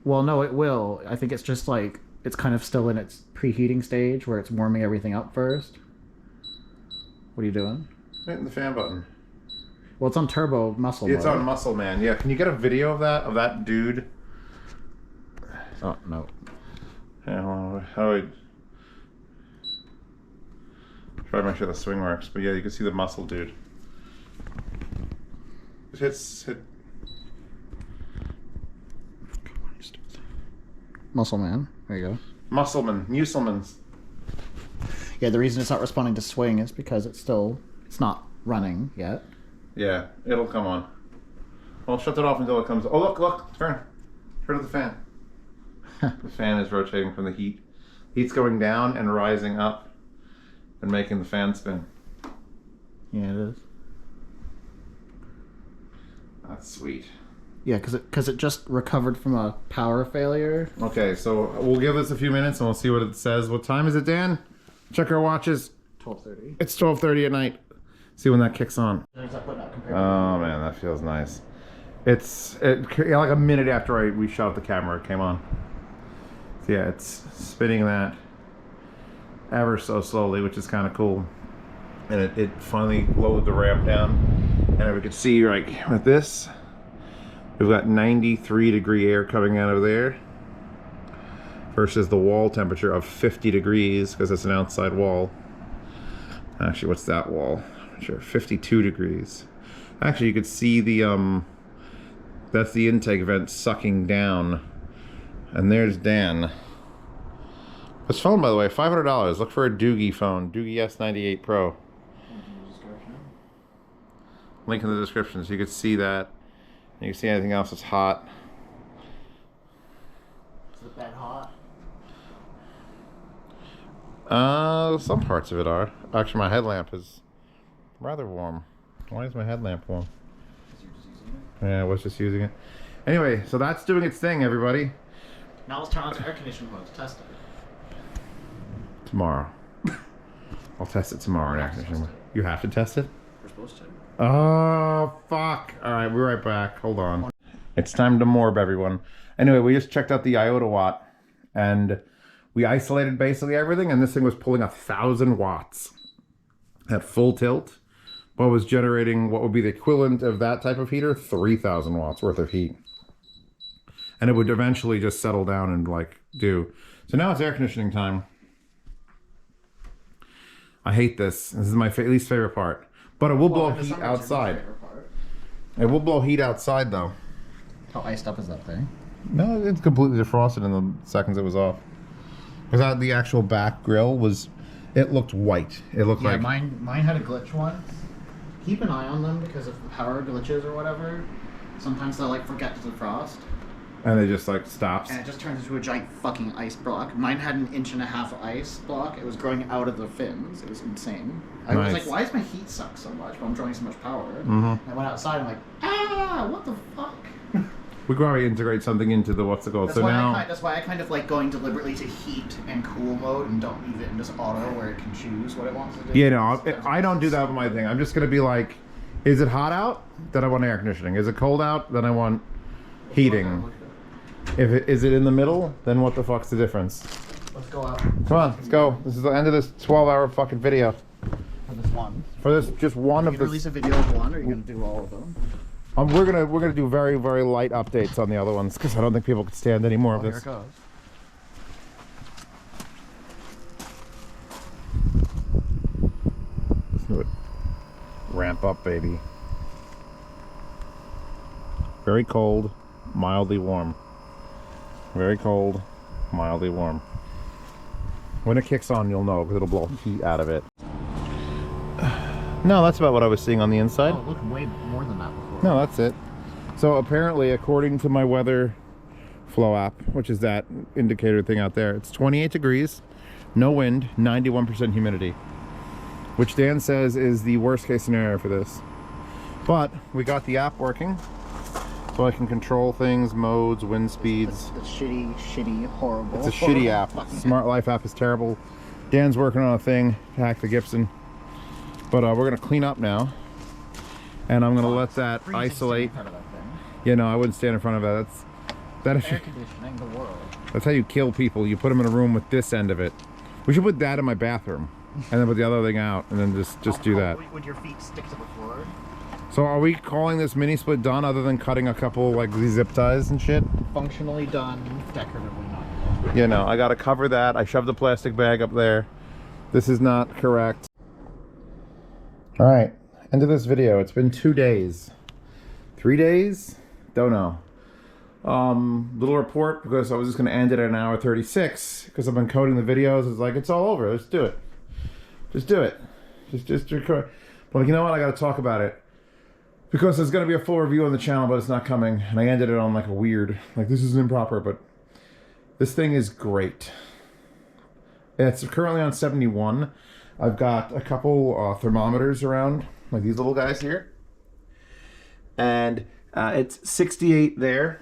Well, no, it will. I think it's just like it's kind of still in its preheating stage where it's warming everything up first. What are you doing? Hitting the fan button. Well, it's on turbo muscle mode. It's on muscle man. Yeah, can you get a video of that dude? Oh, no. Yeah, hold on. How do I try to make sure the swing works? But yeah, you can see the muscle dude. It hit. Muscle man. There you go. Musselman's. Yeah, the reason it's not responding to swing is because it's not running yet. Yeah, it'll come on. Well, shut it off until it comes. Oh, look, turn to the fan. The fan is rotating from the heat. Heat's going down and rising up and making the fan spin. Yeah, it is. That's sweet. Yeah, because it just recovered from a power failure. Okay, so we'll give this a few minutes and we'll see what it says. What time is it, Dan? Check our watches. 12:30. It's 12:30 at night. See when that kicks on. Oh man, that feels nice. Yeah, like a minute after we shut off the camera, it came on. So yeah, it's spinning that ever so slowly, which is kind of cool. And it finally lowered the ramp down. And we could see, like, with this, we've got 93-degree air coming out of there versus the wall temperature of 50 degrees because it's an outside wall. Actually, what's that wall? Sure, 52 degrees. Actually, you could see the that's the intake vent sucking down. And there's Dan. This phone, by the way, $500. Look for a Doogie phone, Doogie S98 Pro. Link in the description so you can see that. And you can see anything else that's hot. Is the bed hot? Some parts of it are. Actually, my headlamp is rather warm. Why is my headlamp warm? Because you're just using it? Yeah, I was just using it. Anyway, so that's doing its thing, everybody. Now let's turn on to air conditioning mode to test it. Tomorrow. I'll test it tomorrow in air conditioning. You have to test it? We're supposed to. Oh, fuck. All right, we're right back. Hold on. It's time to morb, everyone. Anyway, we just checked out the iota watt, and we isolated basically everything, and this thing was pulling 1,000 watts at full tilt, but was generating what would be the equivalent of that type of heater, 3,000 watts worth of heat. And it would eventually just settle down and, like, do. So now it's air conditioning time. I hate this. This is my least favorite part. But it will blow heat outside. It will blow heat outside, though. How iced up is that thing? No, it's completely defrosted in the seconds it was off. Because the actual back grill was, it looked white. It looked like... mine had a glitch once. Keep an eye on them because of the power glitches or whatever. Sometimes they'll like forget to defrost. And it just like stops. And it just turns into a giant fucking ice block. Mine had an 1.5 inch ice block. It was growing out of the fins. It was insane. I was like, why does my heat suck so much when I'm drawing so much power? I went outside and I'm like, ah, what the fuck? We could probably integrate something into the what's it called. That's why I kind of like going deliberately to heat and cool mode and don't leave it in just auto where it can choose what it wants to do. Yeah, no, I don't do that with my thing. I'm just gonna be like, is it hot out? Then I want air conditioning. Is it cold out? Then I want heating. Is it in the middle? Then what the fuck's the difference? Let's go out. Come on, let's go. This is the end of this 12-hour fucking video. For this one. For this, just one of the. Release a video of one, or are you gonna do all of them? We're gonna do very, very light updates on the other ones because I don't think people can stand any more of this. Here it goes. Let's do it. Ramp up, baby. Very cold, mildly warm. Very cold, mildly warm. When it kicks on, you'll know because it'll blow heat out of it. No, that's about what I was seeing on the inside. Oh, it looked way more than that before. No, that's it. So apparently, according to my weather flow app, which is that indicator thing out there, it's 28 degrees, no wind, 91% humidity, which Dan says is the worst case scenario for this. But we got the app working, so I can control things, modes, wind speeds. The shitty, horrible. It's a shitty app. Smart Life app is terrible. Dan's working on a thing to hack the Gibson. But we're gonna clean up now, and I'm gonna let that isolate. Yeah, no, I wouldn't stand in front of that. That's air conditioning the world. That's how you kill people. You put them in a room with this end of it. We should put that in my bathroom, and then put the other thing out, and then just do that. Would your feet stick to the floor? So are we calling this mini split done, other than cutting a couple like these zip ties and shit? Functionally done, decoratively not. You know, I gotta cover that. I shoved the plastic bag up there. This is not correct. All right, end of this video. It's been 2 days. 3 days? Don't know. Little report, because I was just gonna end it at 1:36 because I've been coding the videos. It's like, it's all over, let's do it. Just do it. Just record. But like, you know what, I gotta talk about it. Because there's gonna be a full review on the channel, but it's not coming. And I ended it on like a weird, like this is improper, but this thing is great. It's currently on 71. I've got a couple thermometers around, like these little guys here. And it's 68 there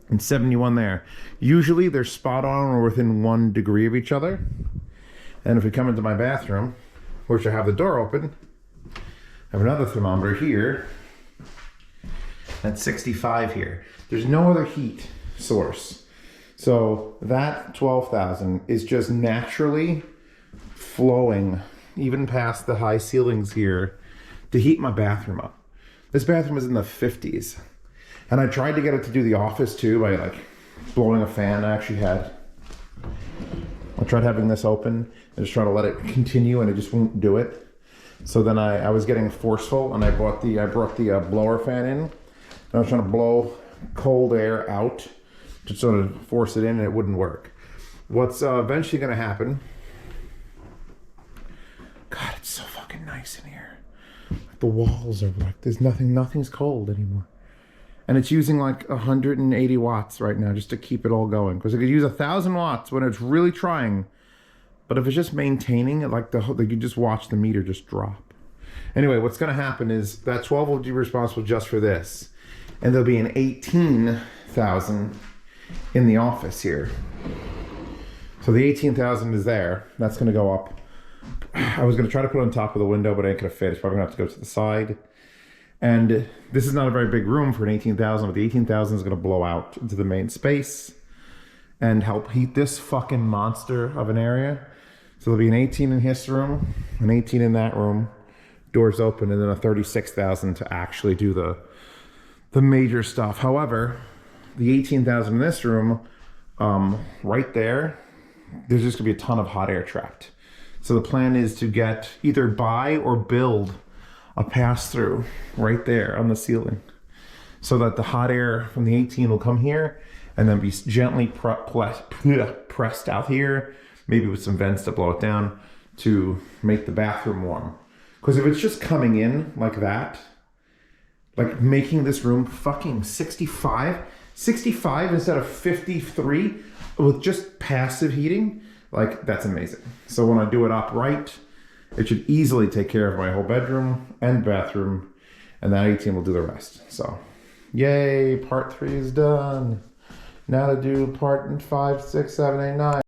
and 71 there. Usually they're spot on or within 1 degree of each other. And if we come into my bathroom, which I have the door open, I have another thermometer here at 65 here. There's no other heat source. So that 12,000 is just naturally flowing even past the high ceilings here to heat my bathroom up. This bathroom is in the 50s. And I tried to get it to do the office too by like blowing a fan. I tried having this open and just trying to let it continue, and it just won't do it. So then I was getting forceful, and I brought the blower fan in. And I was trying to blow cold air out to sort of force it in, and it wouldn't work. What's eventually gonna happen, God, it's so fucking nice in here. Like the walls are like, there's nothing's cold anymore. And it's using like 180 watts right now just to keep it all going. Because it could use 1,000 watts when it's really trying. But if it's just maintaining it, like you just watch the meter just drop. Anyway, what's gonna happen is that 12 will be responsible just for this. And there'll be an 18,000 in the office here. So the 18,000 is there. That's gonna go up. I was gonna try to put it on top of the window, but it ain't gonna fit. It's probably gonna have to go to the side. And this is not a very big room for an 18,000, but the 18,000 is gonna blow out into the main space and help heat this fucking monster of an area. So there'll be an 18 in his room, an 18 in that room, doors open, and then a 36,000 to actually do the major stuff. However, the 18,000 in this room, right there, there's just gonna be a ton of hot air trapped. So the plan is to get either buy or build a pass-through right there on the ceiling, so that the hot air from the 18 will come here and then be gently pressed out here, maybe with some vents to blow it down to make the bathroom warm. Because if it's just coming in like that, like making this room fucking 65 instead of 53 with just passive heating, like that's amazing. So when I do it upright, it should easily take care of my whole bedroom and bathroom, and that 18 will do the rest. So yay, part 3 is done. Now to do part 5, 6, 7, 8, 9.